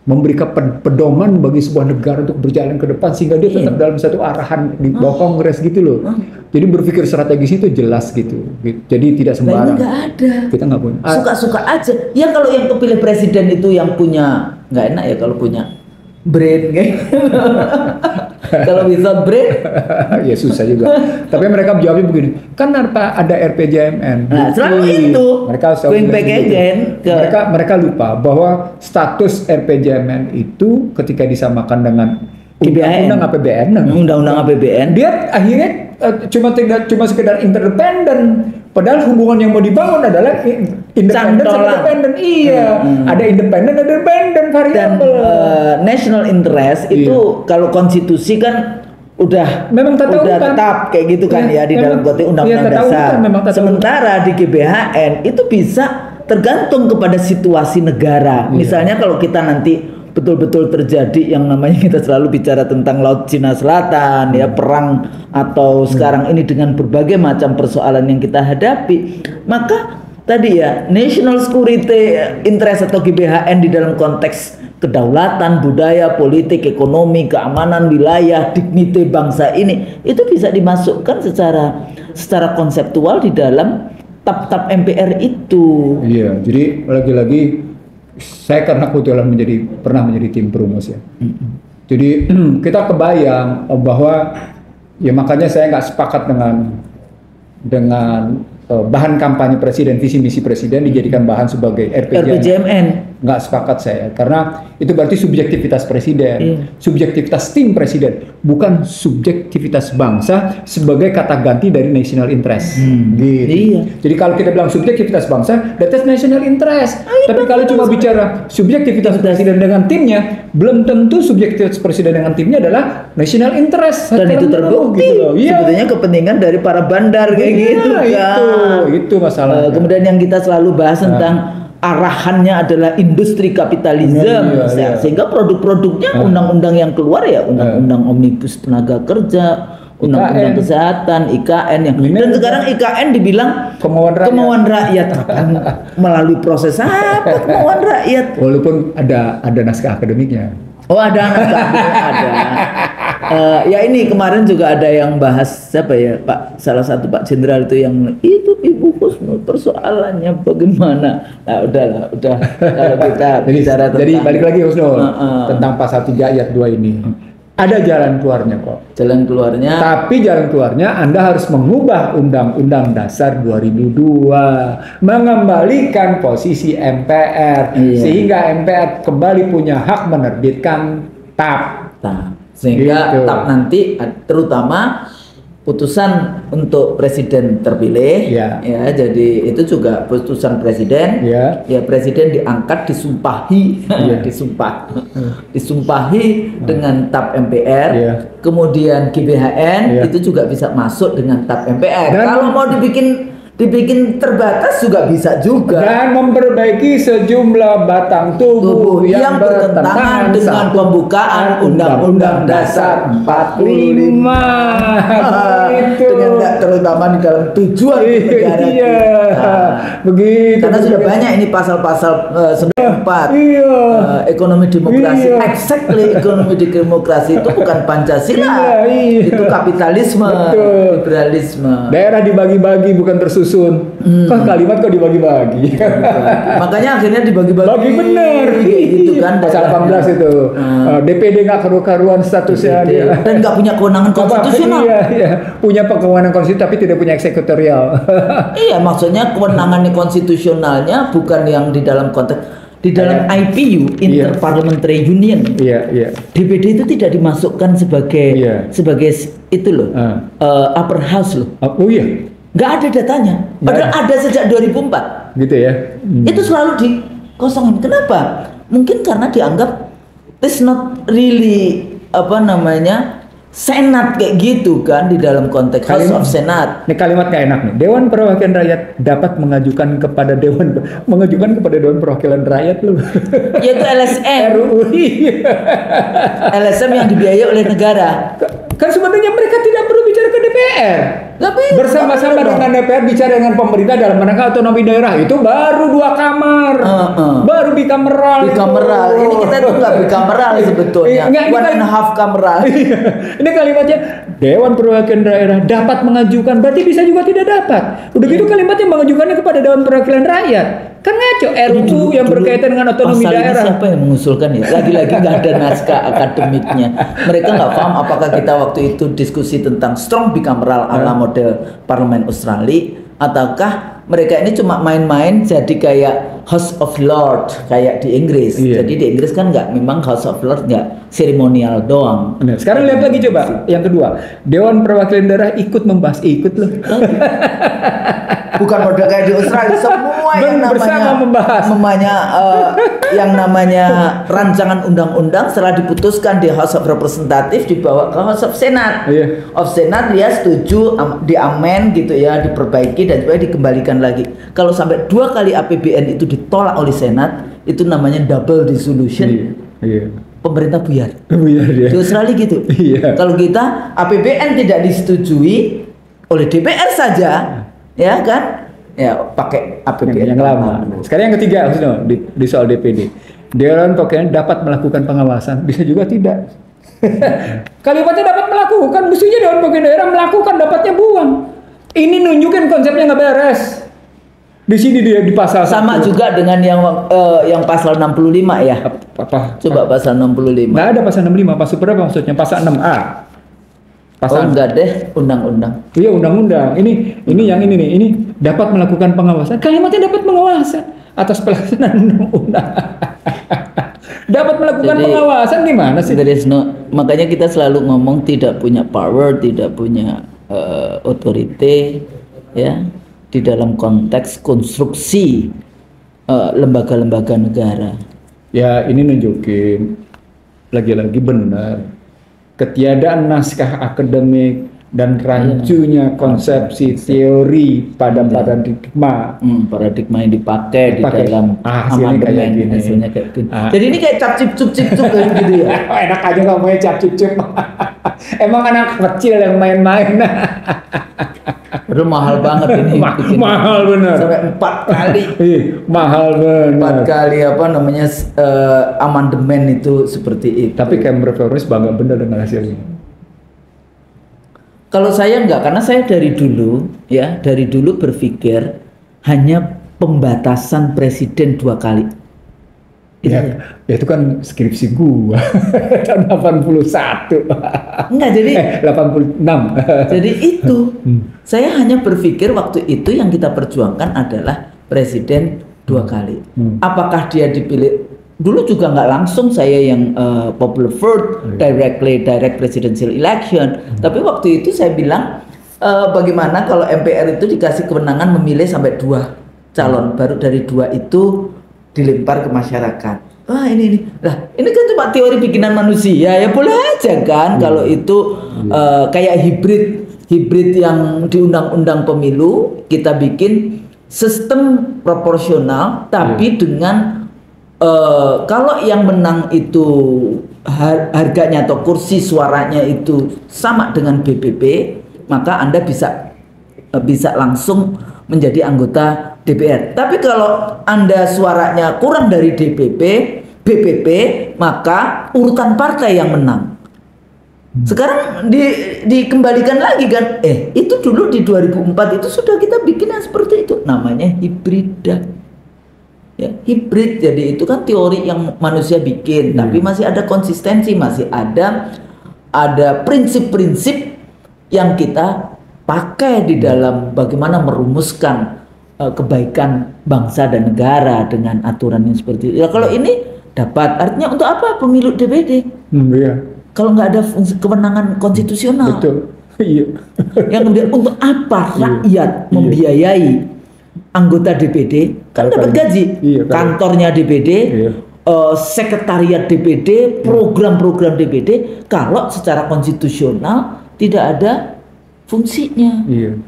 memberikan pedoman bagi sebuah negara untuk berjalan ke depan sehingga dia tetap dalam satu arahan di bawah Kongres gitu loh. Jadi berpikir strategis itu jelas gitu. Jadi tidak sembarang. Ini nggak ada. Kita nggak punya. Suka-suka aja. Ya kalau yang kepilih presiden itu yang punya, nggak enak ya kalau punya brain kayak. Kalau bisa brain, ya susah juga. Tapi mereka jawabnya begini, kan ada RPJMN. Nah, selalu itu. Mereka mereka lupa bahwa status RPJMN itu ketika disamakan dengan Undang-Undang APBN, dia akhirnya cuma sekedar interdependen. Padahal hubungan yang mau dibangun adalah independen sama independen. Iya, ada independen, ada dependen variabel. Dan national interest itu kalau konstitusi kan udah tetap kayak gitu kan ya di dalam konteks undang-undang dasar. Sementara di GBHN itu bisa tergantung kepada situasi negara. Misalnya kalau kita nanti betul-betul terjadi yang namanya, kita selalu bicara tentang Laut Cina Selatan ya, perang atau sekarang ini dengan berbagai macam persoalan yang kita hadapi, maka tadi ya national security interest atau GBHN di dalam konteks kedaulatan, budaya, politik, ekonomi, keamanan wilayah, dignity bangsa ini itu bisa dimasukkan secara konseptual di dalam tap-tap MPR itu. Iya, jadi lagi-lagi saya karena kebetulan pernah menjadi tim perumus ya. Jadi kita kebayang bahwa ya makanya saya nggak sepakat dengan bahan kampanye presiden, visi misi presiden dijadikan bahan sebagai RPJMN. Nggak sepakat saya, karena itu berarti subjektivitas presiden, subjektivitas tim presiden, bukan subjektivitas bangsa sebagai kata ganti dari national interest. Gitu. Iya. Jadi kalau kita bilang subjektivitas bangsa, that's national interest. Tapi kalau cuma bicara subjektivitas presiden dengan timnya, belum tentu subjektivitas presiden dengan timnya adalah national interest. Dan itu terbukti. Gitu loh. Sebetulnya kepentingan dari para bandar kayak gitu kan. Itu masalah. Kemudian yang kita selalu bahas tentang arahannya adalah industri kapitalisme, sehingga produk-produknya undang-undang yang keluar ya undang-undang omnibus tenaga kerja, undang-undang kesehatan, IKN dan sekarang IKN dibilang kemauan rakyat kan melalui proses apa kemauan rakyat? Walaupun ada naskah akademiknya. Oh ada ada. Ya ini kemarin juga ada yang bahas siapa ya salah satu Pak Jenderal itu yang itu Ibu Husnul persoalannya bagaimana. Nah udah kalau kita bicara tentang, jadi balik lagi Husnul tentang pasal 3 ayat 2 ini. Ada jalan keluarnya kok. Jalan keluarnya. Tapi jalan keluarnya Anda harus mengubah Undang-Undang Dasar 2002, mengembalikan posisi MPR sehingga MPR kembali punya hak menerbitkan TAP. Sehingga TAP nanti terutama putusan untuk presiden terpilih ya jadi itu juga putusan presiden ya presiden diangkat disumpahi disumpahi dengan TAP MPR kemudian GBHN itu juga bisa masuk dengan TAP MPR. Dan kalau mau dibikin Dibikin terbatas juga bisa juga. Dan memperbaiki sejumlah batang tubuh yang bertentangan dengan pembukaan Undang-Undang Dasar 45. Itu Dengan nggak terutama di dalam tujuan negara iya, begitu. Karena sudah banyak ini pasal-pasal 94. Ekonomi demokrasi, exactly ekonomi demokrasi itu bukan Pancasila, itu kapitalisme, liberalisme. Daerah dibagi-bagi bukan tersusun. Kalimat kok dibagi-bagi. Makanya akhirnya dibagi-bagi. Bagi bener. Gitu kan. Pasal 18 itu. DPD nggak karu-karuan statusnya dia. Dan nggak punya kewenangan konstitusional. Iya. Punya kewenangan konstitusional tapi tidak punya eksekutorial. Iya, maksudnya kewenangan konstitusionalnya bukan yang di dalam konteks di dalam IPU, Interparliamentary Union. Iya. DPD itu tidak dimasukkan sebagai itu loh, upper house loh. Oh iya. Nggak ada datanya. Padahal ada sejak 2004. Gitu ya. Itu selalu dikosongin. Kenapa? Mungkin karena dianggap it's not really Senat kayak gitu kan di dalam konteks House of Senate. Ini kalimat nggak enak nih. Dewan Perwakilan Rakyat dapat mengajukan kepada Dewan Perwakilan Rakyat loh. Yaitu LSM. RUI. LSM yang dibiayai oleh negara. Kan sebenarnya mereka tidak perlu bicara ke DPR. Tapi bersama-sama dengan DPR bicara dengan pemerintah dalam rangka otonomi daerah itu baru 2 kamar. Baru bikameral. Ini kita tuh nggak bikameral sebetulnya. 1.5 kameral. Ini kalimatnya Dewan Perwakilan Daerah dapat mengajukan, berarti bisa juga tidak dapat. Udah gitu kalimatnya mengajukannya kepada Dewan Perwakilan Rakyat. Kan ngaco RUU yang berkaitan dengan otonomi daerah. Siapa yang mengusulkan ya? Lagi-lagi nggak ada naskah akademiknya. Mereka nggak paham apakah kita waktu itu diskusi tentang strong bicameral ala model parlemen Australia, ataukah mereka ini cuma main-main jadi kayak House of Lords kayak di Inggris. Jadi di Inggris kan memang House of Lords nggak seremonial doang. Nah, sekarang lihat lagi coba yang kedua, Dewan Perwakilan Daerah ikut membahas, ikut loh. Bukan model kayak di Australia, semua yang namanya rancangan undang-undang setelah diputuskan di House of Representative dibawa ke House of Senate. Of Senate dia setuju diamen gitu ya, diperbaiki dan supaya dikembalikan lagi. Kalau sampai 2 kali APBN itu ditolak oleh Senat, itu namanya double dissolution. Pemerintah buyar. Di Australia gitu. Kalau kita APBN tidak disetujui oleh DPR saja, ya kan? Ya pakai APBN yang lama. Sekarang yang ketiga di soal DPD. Dewan Perwakilan dapat melakukan pengawasan, bisa juga tidak. Kalimatnya dapat melakukan, mestinya Dewan Perwakilan Daerah melakukan, dapatnya buang. Ini nunjukin konsepnya nggak beres. Di sini dia di pasal sama 1. Juga dengan yang pasal 65 ya. Apa? Coba pasal 65. Nggak ada pasal 65. Pasal berapa maksudnya? Pasal 6A. Enggak deh, undang-undang. Iya, undang-undang. Ini yang ini nih. Ini dapat melakukan pengawasan. Kalimatnya dapat pengawasan atas pelaksanaan undang-undang. Dapat melakukan pengawasan gimana sih? Makanya kita selalu ngomong tidak punya power, tidak punya authority ya di dalam konteks konstruksi lembaga-lembaga negara. Ya, ini nunjukin lagi-lagi benar ketiadaan naskah akademik dan rancunya konsepsi teori pada paradigma yang dipakai di dalam amandemen hasilnya kayak gini. Jadi ini kayak cap cip gitu ya. Enak aja ngomongnya cap cip. Emang anak kecil yang main-main. Aduh, mahal banget ini. Mahal bener. Sampai 4 kali. Mahal bener. 4 kali amandemen itu seperti itu. Tapi Cambridge Forest bangga bener dengan hasilnya. Kalau saya enggak, karena saya dari dulu berpikir hanya pembatasan presiden 2 kali. Ya itu kan skripsi gua tahun 81. Enggak, jadi 86. Jadi itu saya hanya berpikir waktu itu yang kita perjuangkan adalah presiden 2 kali. Apakah dia dipilih dulu juga nggak langsung saya yang popular vote direct presidential election, tapi waktu itu saya bilang bagaimana kalau MPR itu dikasih kewenangan memilih sampai 2 calon, baru dari 2 itu dilempar ke masyarakat. Wah ini kan cuma teori bikinan manusia, ya boleh aja kan kalau itu kayak hibrid hibrid yang di undang-undang pemilu, kita bikin sistem proporsional tapi dengan kalau yang menang itu harganya atau kursi suaranya itu sama dengan BPP, maka Anda bisa langsung menjadi anggota DPR. Tapi kalau Anda suaranya kurang dari BPP, maka urutan partai yang menang. Sekarang dikembalikan lagi kan, itu dulu di 2004 itu sudah kita bikin yang seperti itu, namanya hibrida. Ya, hibrid. Jadi itu kan teori yang manusia bikin, tapi masih ada konsistensi, masih ada prinsip-prinsip yang kita pakai di dalam bagaimana merumuskan kebaikan bangsa dan negara dengan aturan yang seperti itu. Ya kalau ini dapat, artinya untuk apa pemilu DPD? Iya. Kalau nggak ada fungsi kewenangan konstitusional. Betul. Iya. Yang kemudian untuk apa rakyat membiayai anggota DPD? Kan dapat gaji. Iya, kantornya DPD, sekretariat DPD, program-program DPD. Kalau secara konstitusional tidak ada fungsinya. Iya.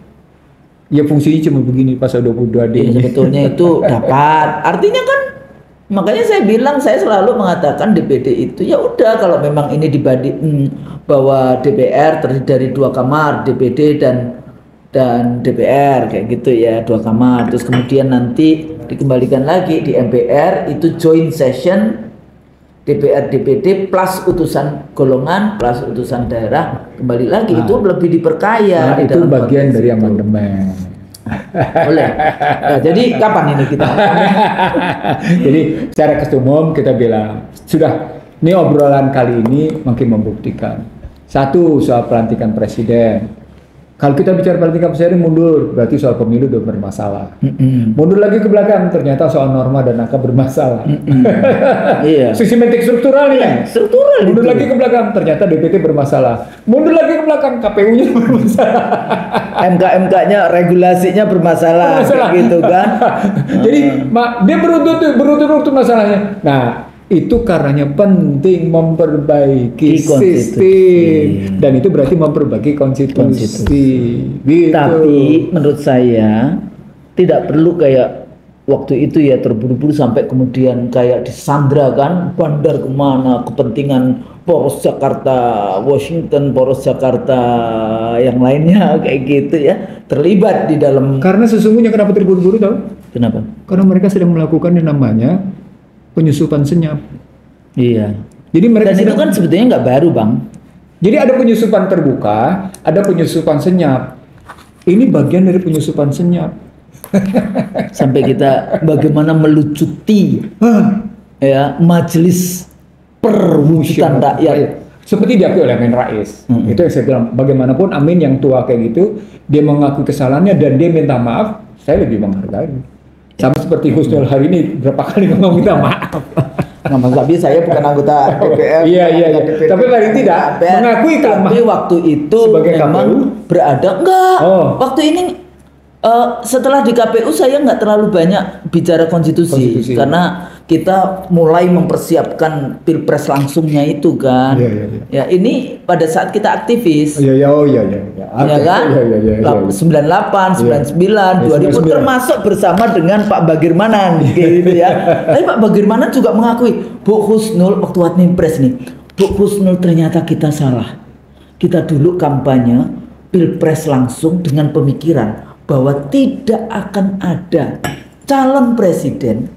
Ya fungsinya cuma begini pasal 22D. Ya, sebetulnya itu dapat. Artinya kan, makanya saya selalu mengatakan DPD itu ya udah, kalau memang ini dibanding bahwa DPR terdiri dari 2 kamar, DPD dan DPR kayak gitu ya, 2 kamar. Terus kemudian nanti dikembalikan lagi di MPR itu joint session DPR DPD plus utusan golongan plus utusan daerah, kembali lagi itu lebih diperkaya. Itu bagian dari amandemen. Boleh. Nah, jadi kapan ini kita? Jadi secara keseluruhan kita bilang sudah, ini obrolan kali ini makin membuktikan. Satu, soal pelantikan presiden. Kalau kita bicara pelantikan presiden mundur, berarti soal pemilu udah bermasalah. Mundur lagi ke belakang, ternyata soal norma dan angka bermasalah. Iya. Sistematik struktural nih. Struktural. Mundur lagi ke belakang, ternyata DPT bermasalah. Mundur lagi ke belakang, KPU-nya bermasalah. MK-MK-nya regulasinya bermasalah. Gitu kan. Jadi dia berurut-urut masalahnya. Nah, itu karenanya penting memperbaiki sistem, dan itu berarti memperbaiki konstitusi. Gitu. Tapi menurut saya tidak perlu kayak waktu itu ya terburu-buru sampai kemudian kayak disandra kan, bandar kemana, kepentingan poros Jakarta, Washington, poros Jakarta yang lainnya kayak gitu ya, terlibat di dalam. Karena sesungguhnya kenapa terburu-buru tahu? Kenapa? Karena mereka sedang melakukan yang namanya penyusupan senyap. Iya. Jadi mereka dan itu kan sebetulnya nggak baru, Bang. Jadi ada penyusupan terbuka, ada penyusupan senyap. Ini bagian dari penyusupan senyap. Sampai kita bagaimana melucuti ya majelis perwujudan rakyat. Seperti diakui oleh Amin Rais. Itu yang saya bilang, bagaimanapun Amin yang tua kayak gitu, dia mengakui kesalahannya dan dia minta maaf, saya lebih menghargai. Sama seperti Husnul hari ini berapa kali ngomong minta maaf. Tapi saya bukan anggota DPR. Iya. Tapi paling tidak mengakui kelemahan. Tapi waktu itu memang berada enggak. Waktu ini setelah di KPU saya nggak terlalu banyak bicara konstitusi. Karena kita mulai mempersiapkan pilpres langsungnya itu kan. Ya ini pada saat kita aktivis. Iya. Ya kan? 98, 99, 2000 termasuk bersama dengan Pak Bagirmanan gitu ya. Tapi Pak Bagirmanan juga mengakui, Bu Husnul waktu Admimpres nih, Bu Husnul ternyata kita salah. Kita dulu kampanye pilpres langsung dengan pemikiran bahwa tidak akan ada calon presiden,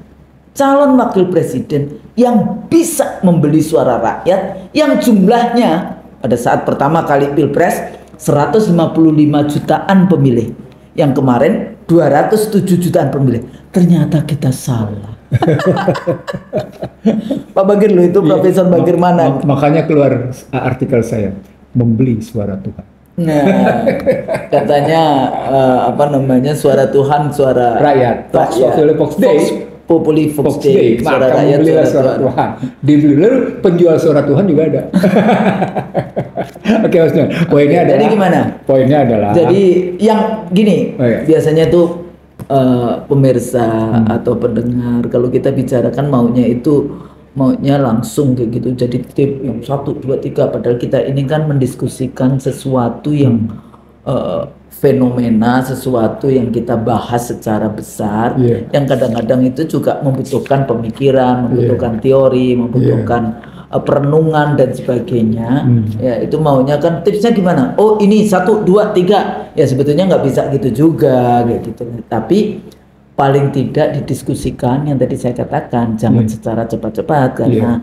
calon wakil presiden yang bisa membeli suara rakyat yang jumlahnya pada saat pertama kali pilpres 155 jutaan pemilih, yang kemarin 207 jutaan pemilih. Ternyata kita salah. Pak Bagir lo itu Profesor Bagirmanan. Makanya keluar artikel saya, membeli suara Tuhan. Nah, katanya suara Tuhan, suara rakyat. Fox Day. Populi Fox Day. Suara rakyat, suara Tuhan. Dibeli lalu penjual suara Tuhan juga ada. Oke, Mas. Poinnya adalah. Jadi gimana? Poinnya adalah. Jadi yang gini, biasanya tuh pemirsa atau pendengar kalau kita bicarakan maunya langsung kayak gitu, jadi tip yang 1, 2, 3, padahal kita ini kan mendiskusikan sesuatu yang fenomena sesuatu yang kita bahas secara besar, yang kadang-kadang itu juga membutuhkan pemikiran, membutuhkan teori, membutuhkan perenungan dan sebagainya. Ya itu maunya kan tipsnya gimana? Oh ini 1, 2, 3. Ya sebetulnya nggak bisa gitu juga kayak gitu. Tapi paling tidak didiskusikan yang tadi saya katakan, jangan secara cepat-cepat karena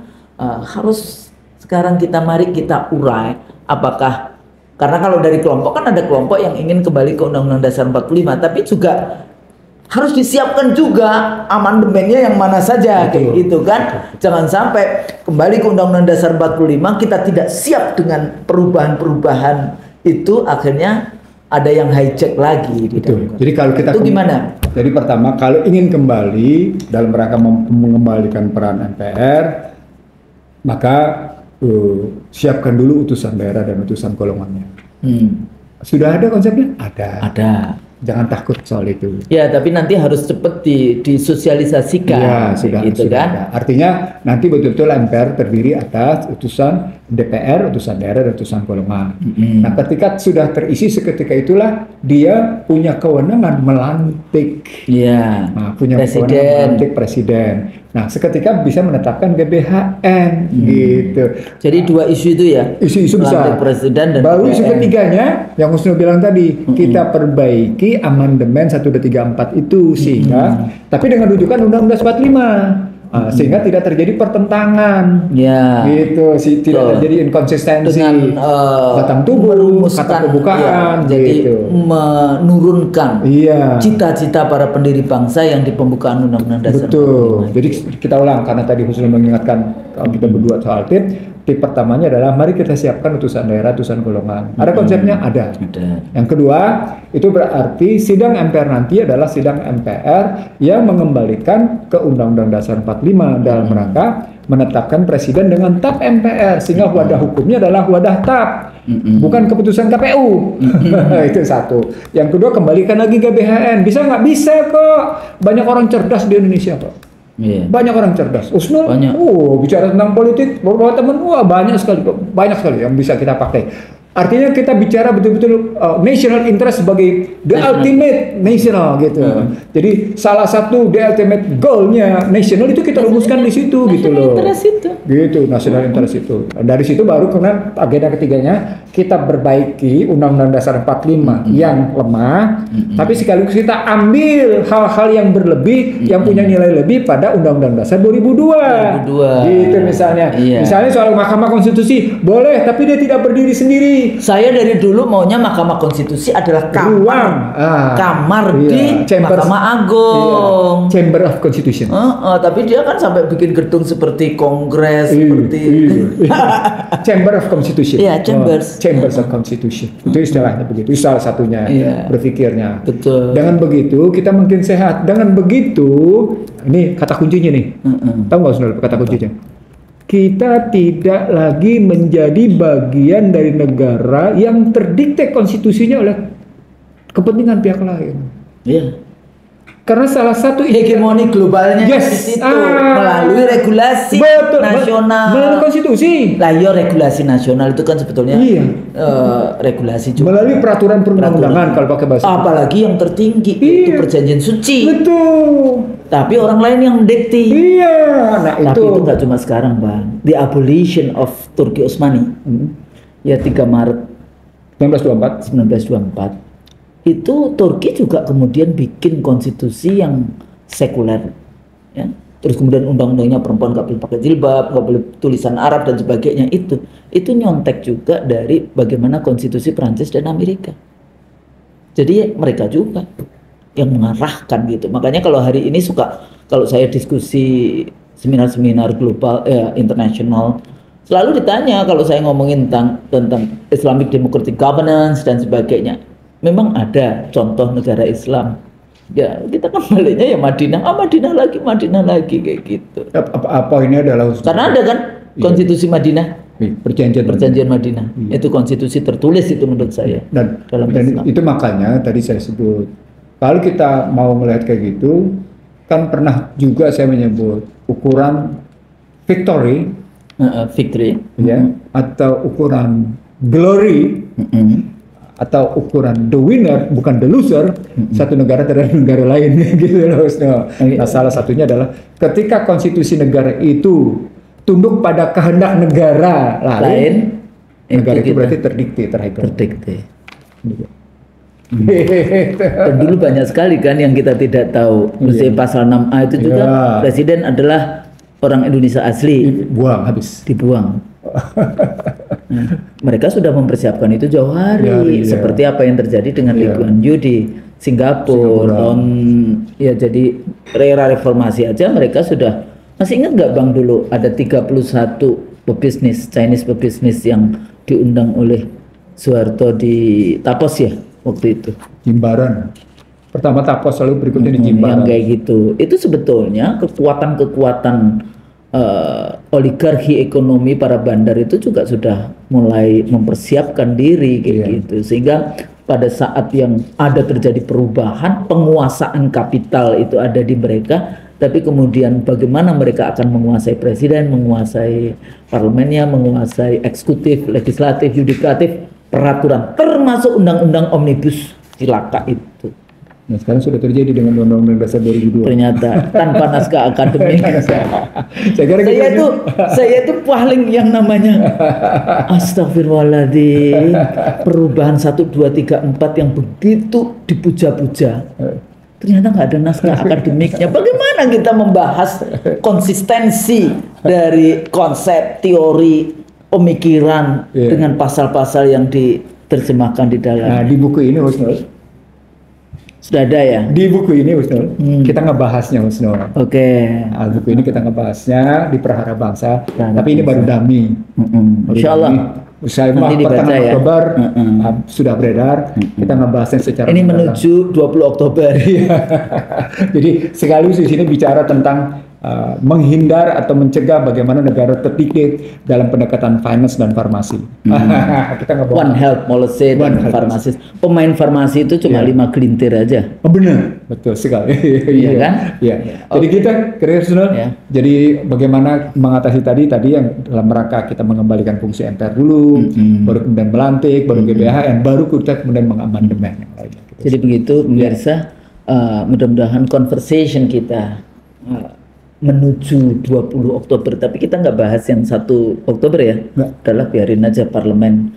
harus sekarang mari kita urai apakah, karena kalau dari kelompok kan ada kelompok yang ingin kembali ke Undang-Undang Dasar 45, tapi juga harus disiapkan juga amandemennya yang mana saja kayak gitu kan. Jangan sampai kembali ke Undang-Undang Dasar 45 kita tidak siap dengan perubahan-perubahan itu, akhirnya ada yang hijack lagi di dalam. Jadi kalau kita itu gimana? Jadi pertama, kalau ingin kembali dalam rangka mengembalikan peran MPR, maka siapkan dulu utusan daerah dan utusan golongannya. Sudah ada konsepnya? Ada. Jangan takut soal itu. Ya, tapi nanti harus cepat disosialisasikan. Ya, sudah. Gitu sudah kan? ada. Artinya nanti betul-betul MPR terdiri atas utusan DPR, utusan daerah, dan utusan golongan. Nah, ketika sudah terisi seketika itulah dia punya kewenangan melantik. Iya. Nah, punya kewenangan melantik presiden. Nah, seketika bisa menetapkan GBHN gitu. Jadi dua isu itu ya. Isu-isu besar. Presiden dan baru isu GBHN. ketiganya yang Husnul bilang tadi, kita perbaiki amandemen 1, 2, 3, 4 itu sehingga tapi dengan rujukan Undang-Undang 45. Sehingga tidak terjadi pertentangan, gitu, tidak terjadi inkonsistensi dengan batang tubuh, kata pembukaan, jadi gitu. menurunkan cita-cita para pendiri bangsa yang di pembukaan Undang-Undang Dasar. Betul. Jadi kita ulang karena tadi Husnul mengingatkan kalau kita berdua soal tip pertamanya adalah mari kita siapkan utusan daerah, utusan golongan. Ada konsepnya? Ada. Yang kedua, itu berarti sidang MPR nanti adalah sidang MPR yang mengembalikan ke Undang-Undang Dasar 45 dalam rangka menetapkan presiden dengan TAP MPR sehingga wadah hukumnya adalah wadah TAP, bukan keputusan KPU. Itu satu. Yang kedua, kembalikan lagi GBHN. Bisa nggak? Bisa kok. Banyak orang cerdas di Indonesia kok. Banyak orang cerdas. Husnul, bicara tentang politik, beberapa teman, banyak sekali yang bisa kita pakai. Artinya kita bicara betul-betul national interest sebagai the ultimate national gitu. Jadi salah satu the ultimate goalnya national itu kita rumuskan di situ gitu loh. Gitu, national interest itu. Dari situ baru kemudian agenda ketiganya kita perbaiki Undang-Undang Dasar 45 yang lemah, tapi sekaligus kita ambil hal-hal yang berlebih yang punya nilai lebih pada Undang-Undang Dasar 2002. Gitu misalnya. Misalnya soal Mahkamah Konstitusi boleh, tapi dia tidak berdiri sendiri. Saya dari dulu maunya Mahkamah Konstitusi adalah kamar di Mahkamah Agung, Chamber of Constitution. Tapi dia kan sampai bikin gedung seperti Kongres, seperti Chamber of Constitution. Chambers of Constitution. Itu istilahnya begitu. Itu salah satunya berpikirnya. Betul. Dengan begitu kita mungkin sehat. Dengan begitu, ini kata kuncinya nih. Tahu nggak Husnul kata kuncinya? Kita tidak lagi menjadi bagian dari negara yang terdikte konstitusinya oleh kepentingan pihak lain. Karena salah satu hegemoni globalnya di situ melalui regulasi nasional, melalui konstitusi. Regulasi nasional itu kan sebetulnya regulasi juga melalui peraturan perundang-undangan kalau pakai bahasa. Apalagi yang tertinggi itu perjanjian suci. Betul. Tapi orang lain yang mendikti. Nah tapi itu nggak cuma sekarang, Bang. The abolition of Turki Utsmani. 3 Maret 1924. Itu Turki juga kemudian bikin konstitusi yang sekuler, ya. Terus kemudian undang-undangnya perempuan nggak boleh pakai jilbab, nggak boleh tulisan Arab dan sebagainya. Itu nyontek juga dari bagaimana konstitusi Prancis dan Amerika. Jadi mereka juga yang mengarahkan gitu. Makanya kalau hari ini kalau saya diskusi seminar-seminar global, internasional, selalu ditanya kalau saya ngomongin tentang Islamic Democratic Governance dan sebagainya. Memang ada contoh negara Islam. Ya, kita kan baliknya ya Madinah. Madinah lagi kayak gitu. Apa ini adalah karena ada kan konstitusi Madinah. Perjanjian Madinah. Itu konstitusi tertulis itu menurut saya. Dan itu makanya tadi saya sebut kalau kita mau melihat kayak gitu, kan pernah juga saya menyebut ukuran victory, ya, atau ukuran glory. atau ukuran the winner bukan the loser satu negara terhadap negara lain gitu loh. Nah, salah satunya adalah ketika konstitusi negara itu tunduk pada kehendak negara lain negara itu berarti terdikte. Dan dulu banyak sekali kan yang kita tidak tahu. Misalnya pasal 6A itu juga presiden adalah orang Indonesia asli, dibuang. Nah, mereka sudah mempersiapkan itu jauh hari, seperti apa yang terjadi dengan Lee Kuan Yew di Singapura. Ya jadi era reformasi aja mereka sudah, masih ingat nggak Bang dulu ada 31 pebisnis Chinese pebisnis yang diundang oleh Soeharto di Tapos ya waktu itu. Jimbaran. Pertama Tapos lalu berikutnya di Jimbaran. Yang kayak gitu. Itu sebetulnya kekuatan-kekuatan oligarki ekonomi para bandar itu juga sudah mulai mempersiapkan diri kayak gitu, sehingga pada saat yang ada terjadi perubahan penguasaan kapital itu ada di mereka, tapi kemudian bagaimana mereka akan menguasai presiden, menguasai parlemennya, menguasai eksekutif, legislatif, yudikatif, peraturan, termasuk undang-undang omnibus cilaka itu. Nah, sekarang sudah terjadi dengan Undang-Undang Dasar 2002. Ternyata tanpa naskah akademik. saya itu paling yang namanya astagfirullahaladzim, perubahan 1, 2, 3, 4 yang begitu dipuja-puja. Ternyata nggak ada naskah akademiknya. Bagaimana kita membahas konsistensi dari konsep, teori, pemikiran dengan pasal-pasal yang diterjemahkan di dalam. Nah, di buku ini Husnul, sudah ada ya? Di buku ini Husnul, kita ngebahasnya Husnul. Oke. Nah, buku ini kita ngebahasnya di Prahara Bangsa, tapi ini baru dummy. Insya Allah. Usai pertengahan Oktober sudah beredar. Kita ngebahasnya secara ini menuju 20 Oktober. Jadi sekaligus di sini bicara tentang menghindar atau mencegah bagaimana negara terdikte dalam pendekatan finance dan farmasi. Kita One Health policy dan farmasi. Pemain farmasi itu cuma 5 gelintir aja. Oh, benar, betul sekali. Iya kan? Iya. Jadi kita jadi bagaimana mengatasi tadi yang dalam rangka kita mengembalikan fungsi MPR dulu, baru kemudian melantik, baru GBHN, baru kita kemudian mengamandemen. Jadi begitu pemirsa, mudah-mudahan conversation kita menuju 20 Oktober, tapi kita nggak bahas yang 1 Oktober ya. Adalah biarin aja parlemen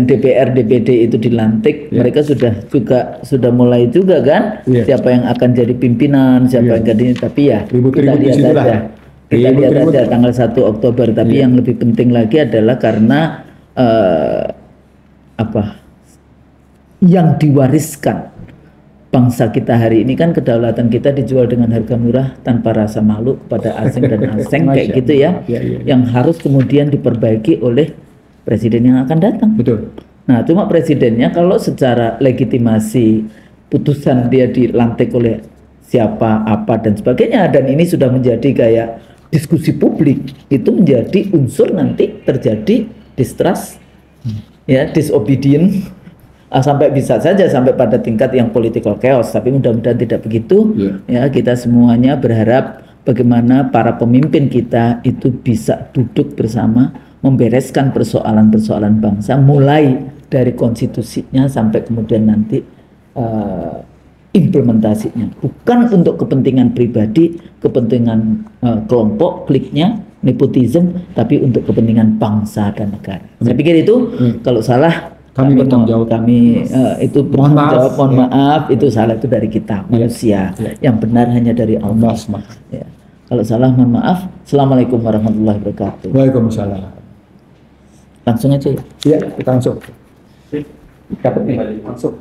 DPR DPD itu dilantik, mereka sudah mulai juga kan, siapa yang akan jadi pimpinan, siapa yang jadi, tapi ya kita lihat aja. Kita lihat aja tanggal 1 Oktober, tapi yang lebih penting lagi adalah karena yang diwariskan bangsa kita hari ini kan, kedaulatan kita dijual dengan harga murah tanpa rasa malu kepada asing dan asing kayak gitu ya, yang harus kemudian diperbaiki oleh presiden yang akan datang. Betul. Nah, cuma presidennya kalau secara legitimasi putusan dia dilantik oleh siapa, apa dan sebagainya, dan ini sudah menjadi kayak diskusi publik, itu menjadi unsur nanti terjadi distrust, ya, disobedient. Sampai bisa saja sampai pada tingkat yang political chaos, tapi mudah-mudahan tidak begitu. Ya, kita semuanya berharap bagaimana para pemimpin kita itu bisa duduk bersama membereskan persoalan-persoalan bangsa, mulai dari konstitusinya sampai kemudian nanti implementasinya, bukan untuk kepentingan pribadi, kepentingan kelompok, kliknya, nepotisme, tapi untuk kepentingan bangsa dan negara. Saya pikir itu kalau salah kami bertanggung jawab, itu bertanggung jawab, mohon maaf, itu salah itu dari kita manusia, yang benar hanya dari Allah. Ya. Kalau salah mohon maaf. Assalamualaikum warahmatullahi wabarakatuh. Waalaikumsalam. Langsung aja ya. Iya, kita langsung. Dapat nih, langsung.